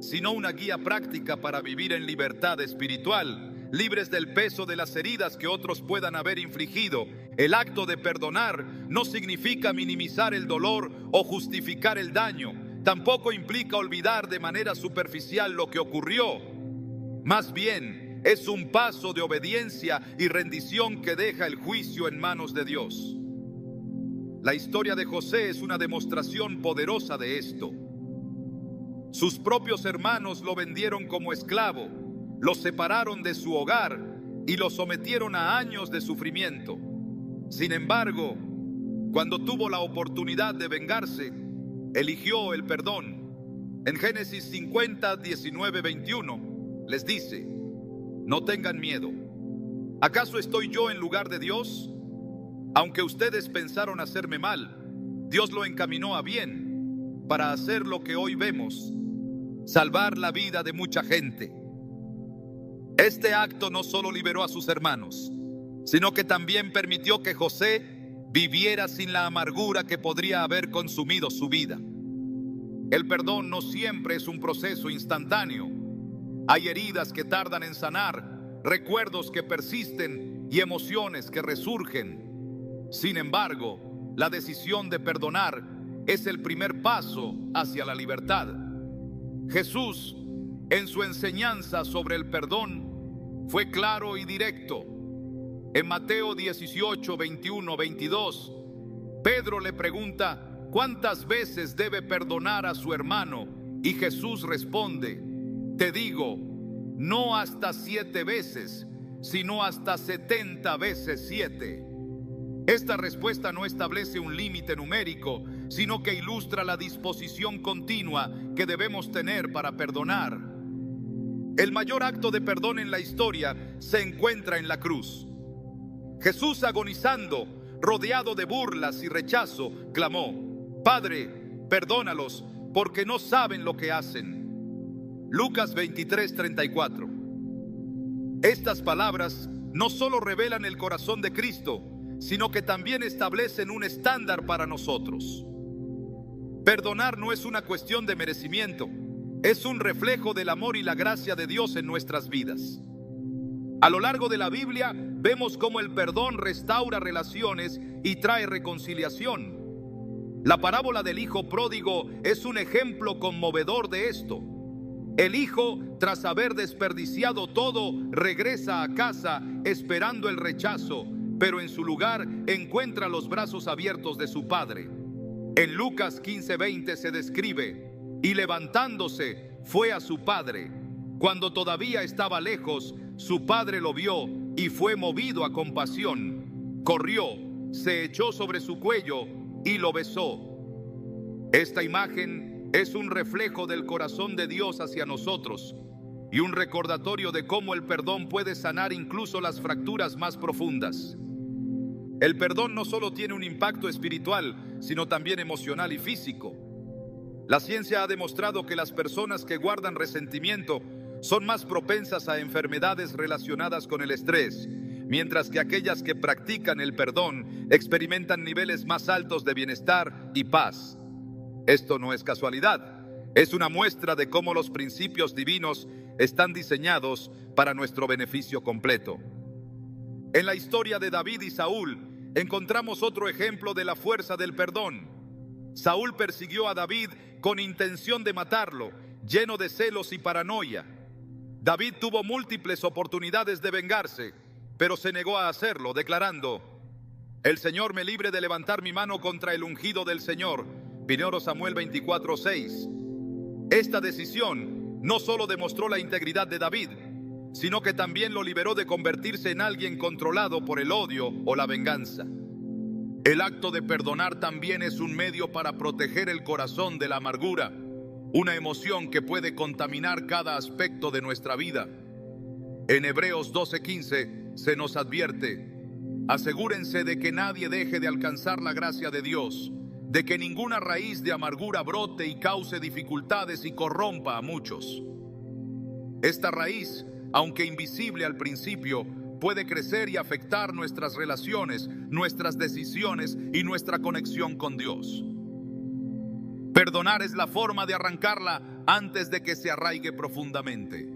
sino una guía práctica para vivir en libertad espiritual, libres del peso de las heridas que otros puedan haber infligido. El acto de perdonar no significa minimizar el dolor o justificar el daño. Tampoco implica olvidar de manera superficial lo que ocurrió. Más bien, es un paso de obediencia y rendición que deja el juicio en manos de Dios. La historia de José es una demostración poderosa de esto. Sus propios hermanos lo vendieron como esclavo, lo separaron de su hogar y lo sometieron a años de sufrimiento. Sin embargo, cuando tuvo la oportunidad de vengarse, eligió el perdón. En Génesis 50, 19, 21, les dice: no tengan miedo. ¿Acaso estoy yo en lugar de Dios? Aunque ustedes pensaron hacerme mal, Dios lo encaminó a bien para hacer lo que hoy vemos: salvar la vida de mucha gente. Este acto no solo liberó a sus hermanos, sino que también permitió que José viviera sin la amargura que podría haber consumido su vida. El perdón no siempre es un proceso instantáneo. Hay heridas que tardan en sanar, recuerdos que persisten y emociones que resurgen. Sin embargo, la decisión de perdonar es el primer paso hacia la libertad. Jesús, en su enseñanza sobre el perdón, fue claro y directo. En Mateo 18, 21, 22, Pedro le pregunta cuántas veces debe perdonar a su hermano, y Jesús responde: te digo, no hasta 7 veces, sino hasta 70 veces 7. Esta respuesta no establece un límite numérico, sino que ilustra la disposición continua que debemos tener para perdonar. El mayor acto de perdón en la historia se encuentra en la cruz. Jesús, agonizando, rodeado de burlas y rechazo, clamó: Padre, perdónalos, porque no saben lo que hacen. Lucas 23:34. Estas palabras no solo revelan el corazón de Cristo, sino que también establecen un estándar para nosotros. Perdonar no es una cuestión de merecimiento, es un reflejo del amor y la gracia de Dios en nuestras vidas. A lo largo de la Biblia vemos cómo el perdón restaura relaciones y trae reconciliación. La parábola del hijo pródigo es un ejemplo conmovedor de esto. El hijo, tras haber desperdiciado todo, regresa a casa esperando el rechazo, pero en su lugar encuentra los brazos abiertos de su padre. En Lucas 15:20 se describe: y levantándose fue a su padre. Cuando todavía estaba lejos, su padre lo vio y fue movido a compasión. Corrió, se echó sobre su cuello y lo besó. Esta imagen es un reflejo del corazón de Dios hacia nosotros y un recordatorio de cómo el perdón puede sanar incluso las fracturas más profundas. El perdón no solo tiene un impacto espiritual, sino también emocional y físico. La ciencia ha demostrado que las personas que guardan resentimiento son más propensas a enfermedades relacionadas con el estrés, mientras que aquellas que practican el perdón experimentan niveles más altos de bienestar y paz. Esto no es casualidad, es una muestra de cómo los principios divinos están diseñados para nuestro beneficio completo. En la historia de David y Saúl encontramos otro ejemplo de la fuerza del perdón. Saúl persiguió a David con intención de matarlo, lleno de celos y paranoia. David tuvo múltiples oportunidades de vengarse, pero se negó a hacerlo, declarando: el Señor me libre de levantar mi mano contra el ungido del Señor. 1 Samuel 24:6. Esta decisión no solo demostró la integridad de David, sino que también lo liberó de convertirse en alguien controlado por el odio o la venganza. El acto de perdonar también es un medio para proteger el corazón de la amargura, una emoción que puede contaminar cada aspecto de nuestra vida. En Hebreos 12:15 se nos advierte: asegúrense de que nadie deje de alcanzar la gracia de Dios, de que ninguna raíz de amargura brote y cause dificultades y corrompa a muchos. Esta raíz, aunque invisible al principio, puede crecer y afectar nuestras relaciones, nuestras decisiones y nuestra conexión con Dios. Perdonar es la forma de arrancarla antes de que se arraigue profundamente.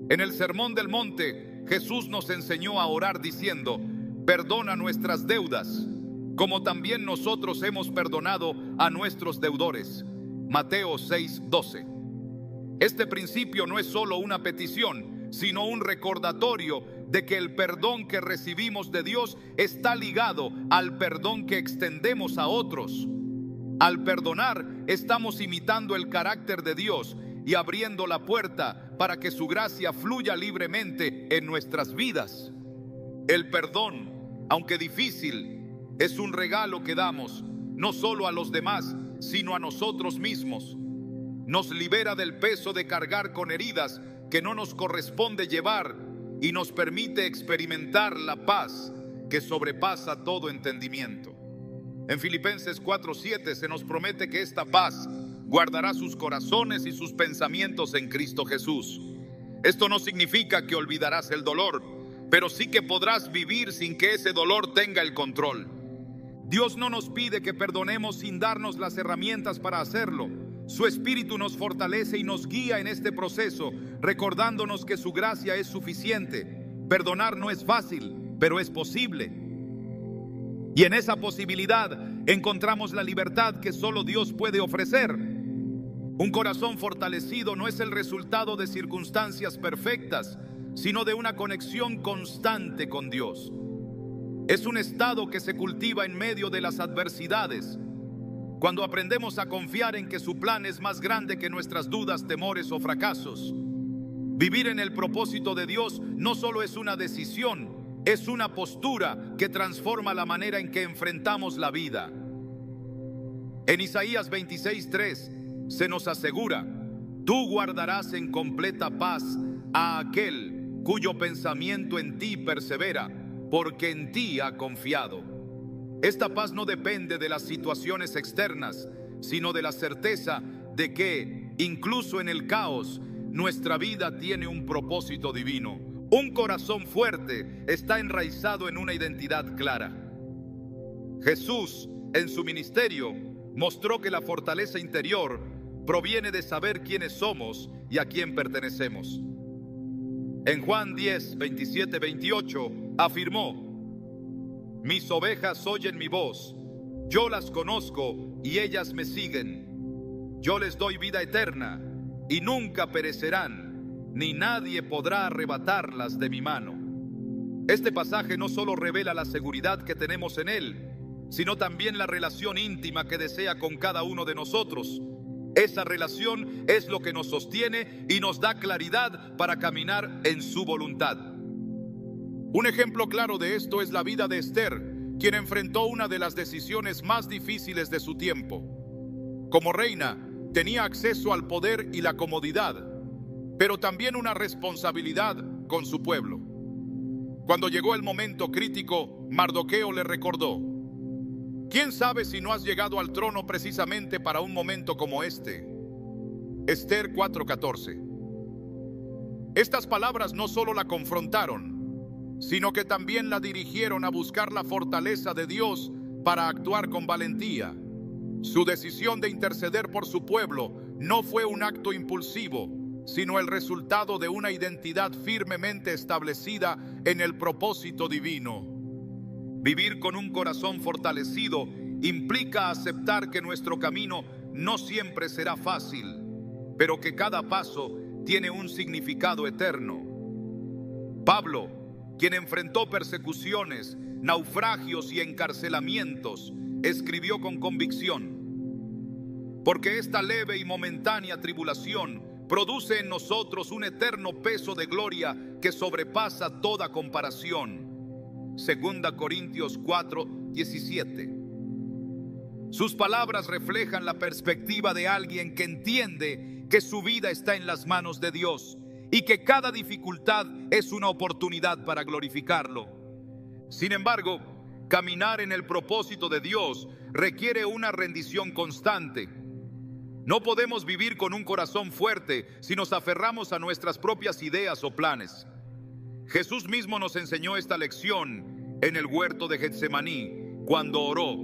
En el Sermón del Monte, Jesús nos enseñó a orar diciendo: perdona nuestras deudas, como también nosotros hemos perdonado a nuestros deudores. Mateo 6:12. Este principio no es solo una petición, sino un recordatorio de que el perdón que recibimos de Dios está ligado al perdón que extendemos a otros. Al perdonar, estamos imitando el carácter de Dios y abriendo la puerta para que su gracia fluya libremente en nuestras vidas. El perdón, aunque difícil, es un regalo que damos no solo a los demás, sino a nosotros mismos. Nos libera del peso de cargar con heridas que no nos corresponde llevar y nos permite experimentar la paz que sobrepasa todo entendimiento. En Filipenses 4:7 se nos promete que esta paz guardará sus corazones y sus pensamientos en Cristo Jesús. Esto no significa que olvidarás el dolor, pero sí que podrás vivir sin que ese dolor tenga el control. Dios no nos pide que perdonemos sin darnos las herramientas para hacerlo. Su Espíritu nos fortalece y nos guía en este proceso, recordándonos que su gracia es suficiente. Perdonar no es fácil, pero es posible. Y en esa posibilidad encontramos la libertad que solo Dios puede ofrecer. Un corazón fortalecido no es el resultado de circunstancias perfectas, sino de una conexión constante con Dios. Es un estado que se cultiva en medio de las adversidades, cuando aprendemos a confiar en que su plan es más grande que nuestras dudas, temores o fracasos. Vivir en el propósito de Dios no solo es una decisión, es una postura que transforma la manera en que enfrentamos la vida. En Isaías 26:3 se nos asegura: tú guardarás en completa paz a aquel cuyo pensamiento en ti persevera, porque en ti ha confiado. Esta paz no depende de las situaciones externas, sino de la certeza de que, incluso en el caos, nuestra vida tiene un propósito divino. Un corazón fuerte está enraizado en una identidad clara. Jesús, en su ministerio, mostró que la fortaleza interior proviene de saber quiénes somos y a quién pertenecemos. En Juan 10, 27, 28, afirmó: mis ovejas oyen mi voz, yo las conozco y ellas me siguen. Yo les doy vida eterna y nunca perecerán, ni nadie podrá arrebatarlas de mi mano. Este pasaje no solo revela la seguridad que tenemos en Él, sino también la relación íntima que desea con cada uno de nosotros. Esa relación es lo que nos sostiene y nos da claridad para caminar en su voluntad. Un ejemplo claro de esto es la vida de Esther, quien enfrentó una de las decisiones más difíciles de su tiempo. Como reina, tenía acceso al poder y la comodidad, pero también una responsabilidad con su pueblo. Cuando llegó el momento crítico, Mardoqueo le recordó: ¿quién sabe si no has llegado al trono precisamente para un momento como este? Esther 4:14. Estas palabras no solo la confrontaron, sino que también la dirigieron a buscar la fortaleza de Dios para actuar con valentía. Su decisión de interceder por su pueblo no fue un acto impulsivo, sino el resultado de una identidad firmemente establecida en el propósito divino. Vivir con un corazón fortalecido implica aceptar que nuestro camino no siempre será fácil, pero que cada paso tiene un significado eterno. Pablo, quien enfrentó persecuciones, naufragios y encarcelamientos, escribió con convicción: porque esta leve y momentánea tribulación produce en nosotros un eterno peso de gloria que sobrepasa toda comparación. 2 Corintios 4:17. Sus palabras reflejan la perspectiva de alguien que entiende que su vida está en las manos de Dios y que cada dificultad es una oportunidad para glorificarlo. Sin embargo, caminar en el propósito de Dios requiere una rendición constante. No podemos vivir con un corazón fuerte si nos aferramos a nuestras propias ideas o planes. Jesús mismo nos enseñó esta lección en el huerto de Getsemaní, cuando oró: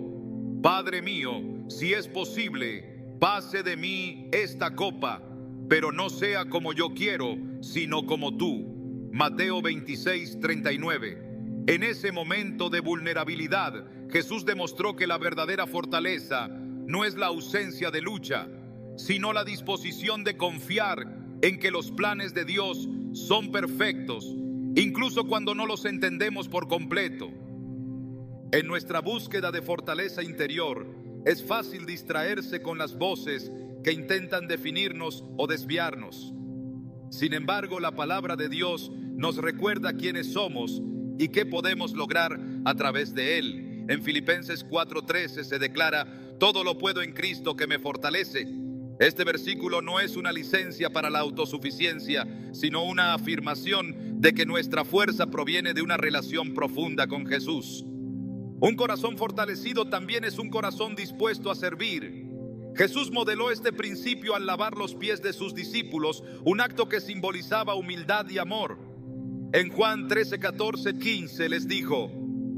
Padre mío, si es posible, pase de mí esta copa, pero no sea como yo quiero, sino como tú. Mateo 26:39. En ese momento de vulnerabilidad, Jesús demostró que la verdadera fortaleza no es la ausencia de lucha, sino la disposición de confiar en que los planes de Dios son perfectos, incluso cuando no los entendemos por completo. En nuestra búsqueda de fortaleza interior, es fácil distraerse con las voces que intentan definirnos o desviarnos. Sin embargo, la palabra de Dios nos recuerda quiénes somos y qué podemos lograr a través de Él. En Filipenses 4:13 se declara: todo lo puedo en Cristo que me fortalece. Este versículo no es una licencia para la autosuficiencia, sino una afirmación de que nuestra fuerza proviene de una relación profunda con Jesús. Un corazón fortalecido también es un corazón dispuesto a servir. Jesús modeló este principio al lavar los pies de sus discípulos, un acto que simbolizaba humildad y amor. En Juan 13:14-15 les dijo: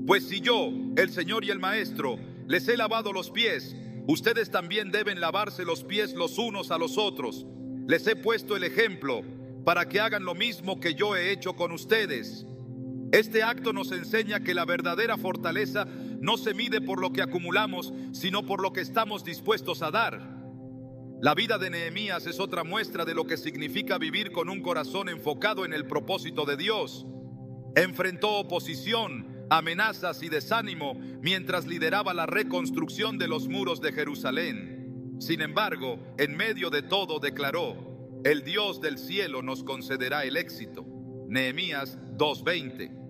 pues si yo, el Señor y el Maestro, les he lavado los pies, ustedes también deben lavarse los pies los unos a los otros. Les he puesto el ejemplo para que hagan lo mismo que yo he hecho con ustedes. Este acto nos enseña que la verdadera fortaleza no se mide por lo que acumulamos, sino por lo que estamos dispuestos a dar. La vida de Nehemías es otra muestra de lo que significa vivir con un corazón enfocado en el propósito de Dios. Enfrentó oposición, amenazas y desánimo mientras lideraba la reconstrucción de los muros de Jerusalén. Sin embargo, en medio de todo declaró: el Dios del cielo nos concederá el éxito. Nehemías 2:20.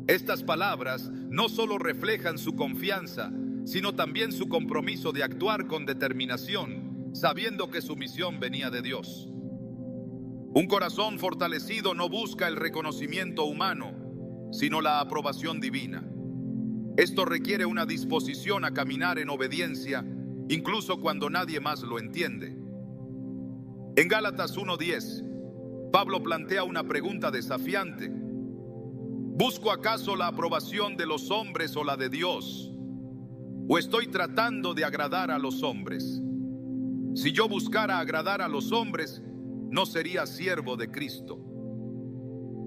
Estas palabras no solo reflejan su confianza, sino también su compromiso de actuar con determinación, sabiendo que su misión venía de Dios. Un corazón fortalecido no busca el reconocimiento humano, sino la aprobación divina. Esto requiere una disposición a caminar en obediencia, incluso cuando nadie más lo entiende. En Gálatas 1:10, Pablo plantea una pregunta desafiante: ¿busco acaso la aprobación de los hombres o la de Dios? ¿O estoy tratando de agradar a los hombres? Si yo buscara agradar a los hombres, no sería siervo de Cristo.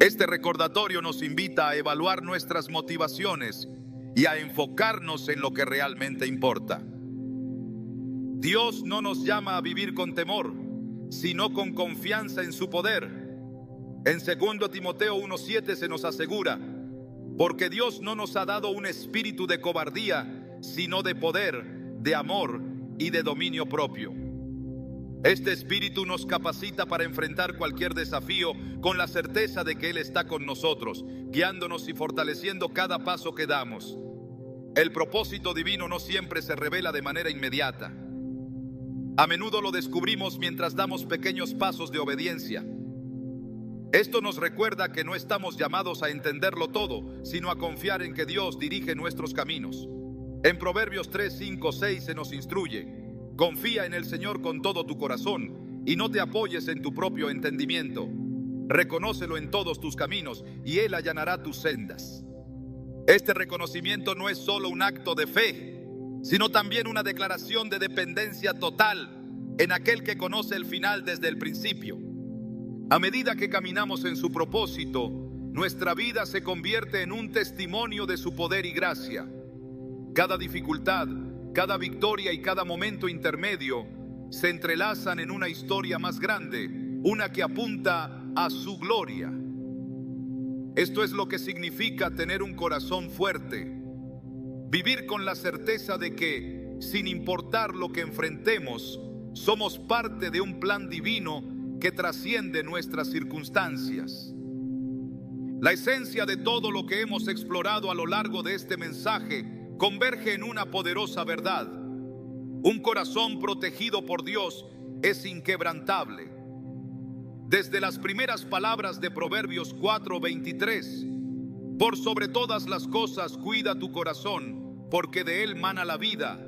Este recordatorio nos invita a evaluar nuestras motivaciones y a enfocarnos en lo que realmente importa. Dios no nos llama a vivir con temor, sino con confianza en su poder. En 2 Timoteo 1:7 se nos asegura: porque Dios no nos ha dado un espíritu de cobardía, sino de poder, de amor y de dominio propio. Este espíritu nos capacita para enfrentar cualquier desafío con la certeza de que Él está con nosotros, guiándonos y fortaleciendo cada paso que damos. El propósito divino no siempre se revela de manera inmediata. A menudo lo descubrimos mientras damos pequeños pasos de obediencia. Esto nos recuerda que no estamos llamados a entenderlo todo, sino a confiar en que Dios dirige nuestros caminos. En Proverbios 3, 5, 6 se nos instruye: confía en el Señor con todo tu corazón y no te apoyes en tu propio entendimiento. Reconócelo en todos tus caminos y Él allanará tus sendas. Este reconocimiento no es solo un acto de fe, sino también una declaración de dependencia total. en aquel que conoce el final desde el principio. A medida que caminamos en su propósito, nuestra vida se convierte en un testimonio de su poder y gracia. Cada dificultad, cada victoria y cada momento intermedio se entrelazan en una historia más grande, una que apunta a su gloria. Esto es lo que significa tener un corazón fuerte. Vivir con la certeza de que, sin importar lo que enfrentemos, somos parte de un plan divino que trasciende nuestras circunstancias. La esencia de todo lo que hemos explorado a lo largo de este mensaje converge en una poderosa verdad. Un corazón protegido por Dios es inquebrantable. Desde las primeras palabras de Proverbios 4:23, por sobre todas las cosas cuida tu corazón, porque de él mana la vida,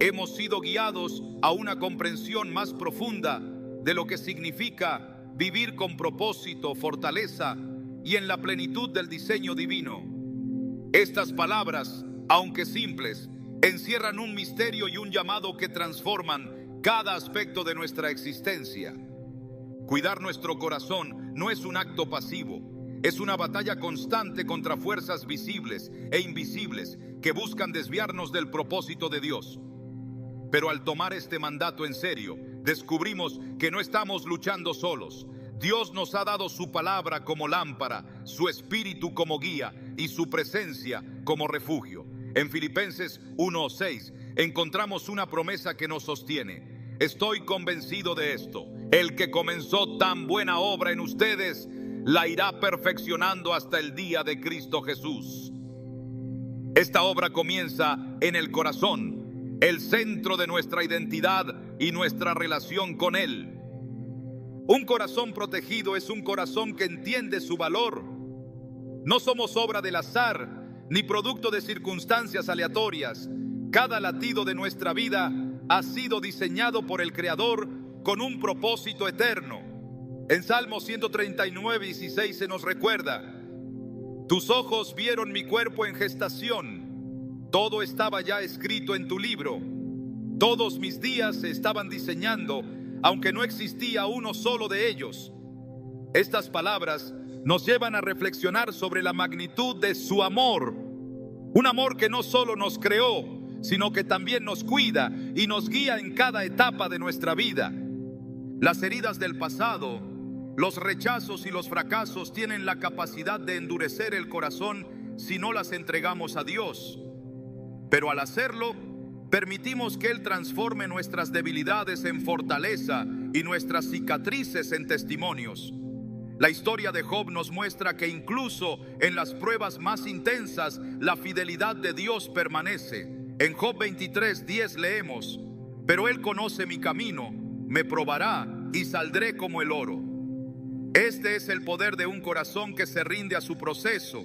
hemos sido guiados a una comprensión más profunda de lo que significa vivir con propósito, fortaleza y en la plenitud del diseño divino. Estas palabras, aunque simples, encierran un misterio y un llamado que transforman cada aspecto de nuestra existencia. Cuidar nuestro corazón no es un acto pasivo, es una batalla constante contra fuerzas visibles e invisibles que buscan desviarnos del propósito de Dios. Pero al tomar este mandato en serio, descubrimos que no estamos luchando solos. Dios nos ha dado su palabra como lámpara, su espíritu como guía y su presencia como refugio. En Filipenses 1:6 encontramos una promesa que nos sostiene. Estoy convencido de esto: el que comenzó tan buena obra en ustedes la irá perfeccionando hasta el día de Cristo Jesús. Esta obra comienza en el corazón, el centro de nuestra identidad y nuestra relación con Él. Un corazón protegido es un corazón que entiende su valor. No somos obra del azar ni producto de circunstancias aleatorias. Cada latido de nuestra vida ha sido diseñado por el Creador con un propósito eterno. En Salmo 139:16 se nos recuerda: tus ojos vieron mi cuerpo en gestación, todo estaba ya escrito en tu libro, todos mis días se estaban diseñando, aunque no existía uno solo de ellos. Estas palabras nos llevan a reflexionar sobre la magnitud de su amor, un amor que no solo nos creó, sino que también nos cuida y nos guía en cada etapa de nuestra vida. Las heridas del pasado, los rechazos y los fracasos tienen la capacidad de endurecer el corazón si no las entregamos a Dios. Pero al hacerlo, permitimos que Él transforme nuestras debilidades en fortaleza y nuestras cicatrices en testimonios. La historia de Job nos muestra que incluso en las pruebas más intensas, la fidelidad de Dios permanece. En Job 23:10 leemos: pero Él conoce mi camino, me probará y saldré como el oro. Este es el poder de un corazón que se rinde a su proceso.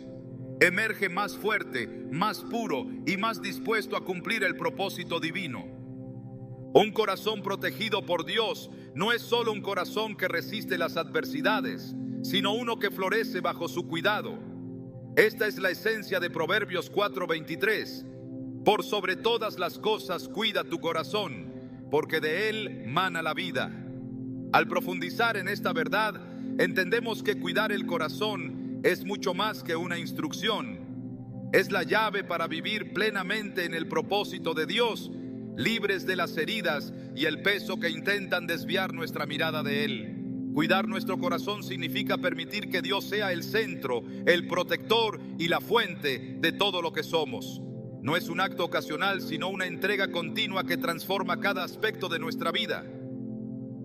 Emerge más fuerte, más puro y más dispuesto a cumplir el propósito divino. Un corazón protegido por Dios no es solo un corazón que resiste las adversidades, sino uno que florece bajo su cuidado. Esta es la esencia de Proverbios 4:23. Por sobre todas las cosas cuida tu corazón, porque de él mana la vida. Al profundizar en esta verdad, entendemos que cuidar el corazón es mucho más que una instrucción. Es la llave para vivir plenamente en el propósito de Dios, libres de las heridas y el peso que intentan desviar nuestra mirada de Él. Cuidar nuestro corazón significa permitir que Dios sea el centro, el protector y la fuente de todo lo que somos. No es un acto ocasional, sino una entrega continua que transforma cada aspecto de nuestra vida.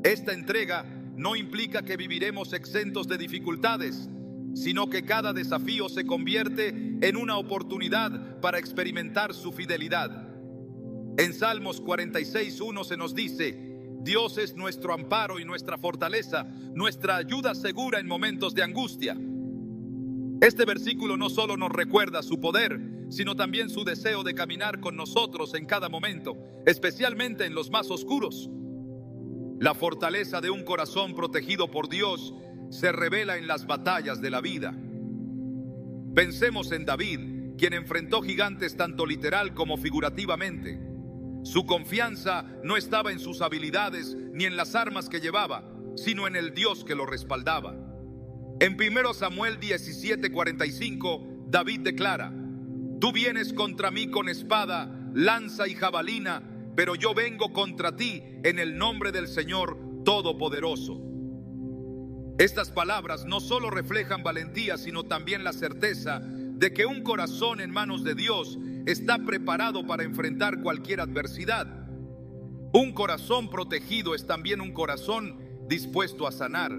Esta entrega no implica que viviremos exentos de dificultades, sino que cada desafío se convierte en una oportunidad para experimentar su fidelidad. En Salmos 46:1 se nos dice: Dios es nuestro amparo y nuestra fortaleza, nuestra ayuda segura en momentos de angustia. Este versículo no solo nos recuerda su poder, sino también su deseo de caminar con nosotros en cada momento, especialmente en los más oscuros. La fortaleza de un corazón protegido por Dios se revela en las batallas de la vida. Pensemos en David, quien enfrentó gigantes tanto literal como figurativamente. Su confianza no estaba en sus habilidades ni en las armas que llevaba, sino en el Dios que lo respaldaba. En 1 Samuel 17:45, David declara: Tú vienes contra mí con espada, lanza y jabalina, pero yo vengo contra ti en el nombre del Señor Todopoderoso. Estas palabras no solo reflejan valentía, sino también la certeza de que un corazón en manos de Dios está preparado para enfrentar cualquier adversidad. Un corazón protegido es también un corazón dispuesto a sanar.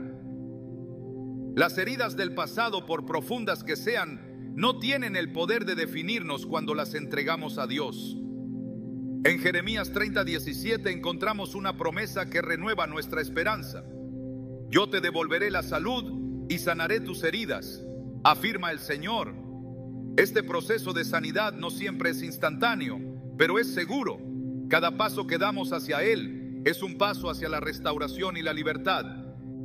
Las heridas del pasado, por profundas que sean, no tienen el poder de definirnos cuando las entregamos a Dios. En Jeremías 30:17 encontramos una promesa que renueva nuestra esperanza. Yo te devolveré la salud y sanaré tus heridas, afirma el Señor. Este proceso de sanidad no siempre es instantáneo, pero es seguro. Cada paso que damos hacia Él es un paso hacia la restauración y la libertad.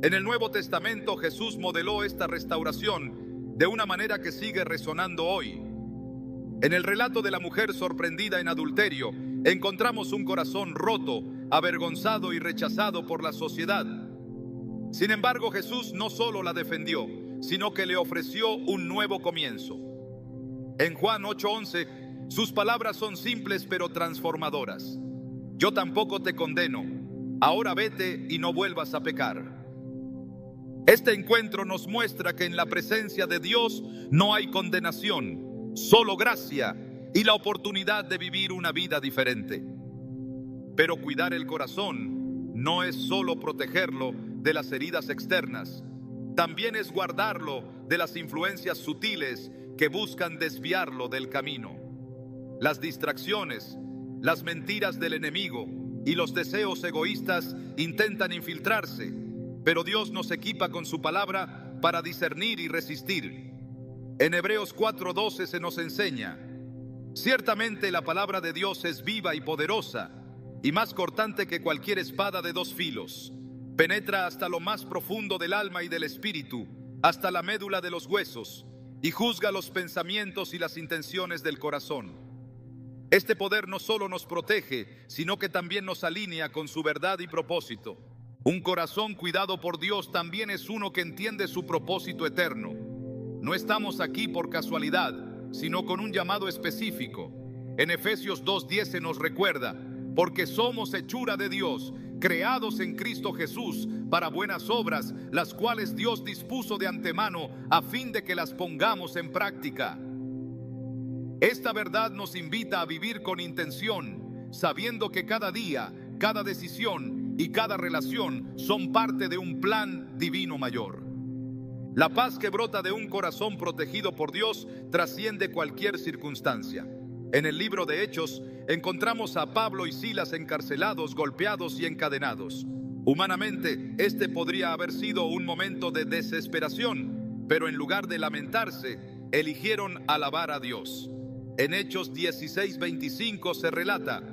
En el Nuevo Testamento Jesús modeló esta restauración de una manera que sigue resonando hoy. En el relato de la mujer sorprendida en adulterio, encontramos un corazón roto, avergonzado y rechazado por la sociedad. Sin embargo, Jesús no solo la defendió, sino que le ofreció un nuevo comienzo. En Juan 8:11, sus palabras son simples pero transformadoras. Yo tampoco te condeno. Ahora vete y no vuelvas a pecar. Este encuentro nos muestra que en la presencia de Dios no hay condenación, solo gracia y la oportunidad de vivir una vida diferente. Pero cuidar el corazón no es solo protegerlo de las heridas externas, también es guardarlo de las influencias sutiles que buscan desviarlo del camino. Las distracciones, las mentiras del enemigo y los deseos egoístas intentan infiltrarse, pero Dios nos equipa con su palabra para discernir y resistir. En Hebreos 4:12 se nos enseña: ciertamente la palabra de Dios es viva y poderosa, y más cortante que cualquier espada de dos filos. Penetra hasta lo más profundo del alma y del espíritu, hasta la médula de los huesos, y juzga los pensamientos y las intenciones del corazón. Este poder no solo nos protege, sino que también nos alinea con su verdad y propósito. Un corazón cuidado por Dios también es uno que entiende su propósito eterno. No estamos aquí por casualidad, sino con un llamado específico. En Efesios 2:10 se nos recuerda: porque somos hechura de Dios, creados en Cristo Jesús para buenas obras, las cuales Dios dispuso de antemano a fin de que las pongamos en práctica. Esta verdad nos invita a vivir con intención, sabiendo que cada día, cada decisión y cada relación son parte de un plan divino mayor. La paz que brota de un corazón protegido por Dios trasciende cualquier circunstancia. En el libro de Hechos encontramos a Pablo y Silas encarcelados, golpeados y encadenados. Humanamente, este podría haber sido un momento de desesperación, pero en lugar de lamentarse, eligieron alabar a Dios. En Hechos 16:25 se relata: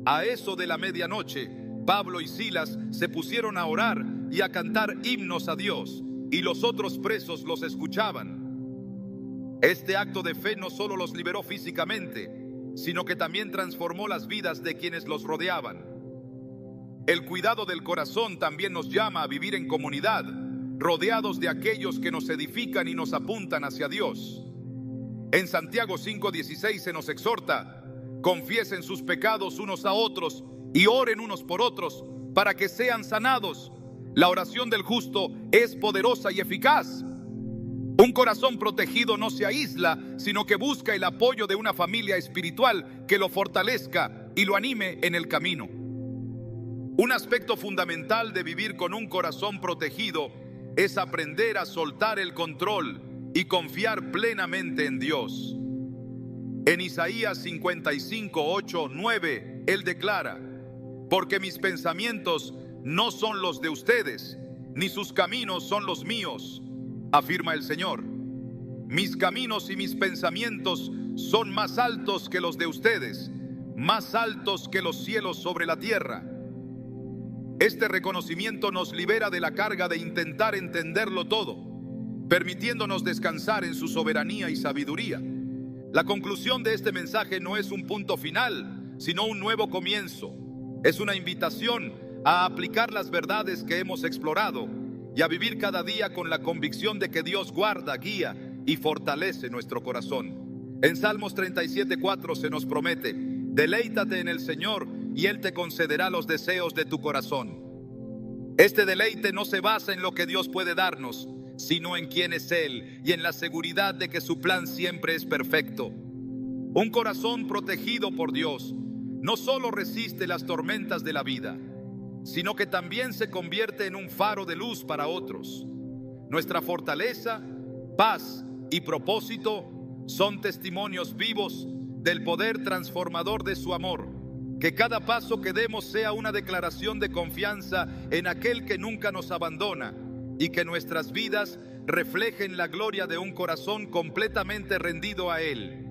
a eso de la medianoche, Pablo y Silas se pusieron a orar y a cantar himnos a Dios, y los otros presos los escuchaban. Este acto de fe no solo los liberó físicamente, sino que también transformó las vidas de quienes los rodeaban. El cuidado del corazón también nos llama a vivir en comunidad, rodeados de aquellos que nos edifican y nos apuntan hacia Dios. En Santiago 5:16 se nos exhorta: confiesen sus pecados unos a otros y oren unos por otros para que sean sanados. La oración del justo es poderosa y eficaz. Un corazón protegido no se aísla, sino que busca el apoyo de una familia espiritual que lo fortalezca y lo anime en el camino. Un aspecto fundamental de vivir con un corazón protegido es aprender a soltar el control y confiar plenamente en Dios. En Isaías 55:8-9, Él declara: porque mis pensamientos no son los de ustedes, ni sus caminos son los míos, afirma el Señor. Mis caminos y mis pensamientos son más altos que los de ustedes, más altos que los cielos sobre la tierra. Este reconocimiento nos libera de la carga de intentar entenderlo todo, permitiéndonos descansar en su soberanía y sabiduría. La conclusión de este mensaje no es un punto final, sino un nuevo comienzo. Es una invitación a aplicar las verdades que hemos explorado y a vivir cada día con la convicción de que Dios guarda, guía y fortalece nuestro corazón. En Salmos 37:4 se nos promete: deleítate en el Señor y Él te concederá los deseos de tu corazón. Este deleite no se basa en lo que Dios puede darnos, sino en quién es Él y en la seguridad de que su plan siempre es perfecto. Un corazón protegido por Dios no solo resiste las tormentas de la vida, sino que también se convierte en un faro de luz para otros. Nuestra fortaleza, paz y propósito son testimonios vivos del poder transformador de su amor. Que cada paso que demos sea una declaración de confianza en aquel que nunca nos abandona, y que nuestras vidas reflejen la gloria de un corazón completamente rendido a Él.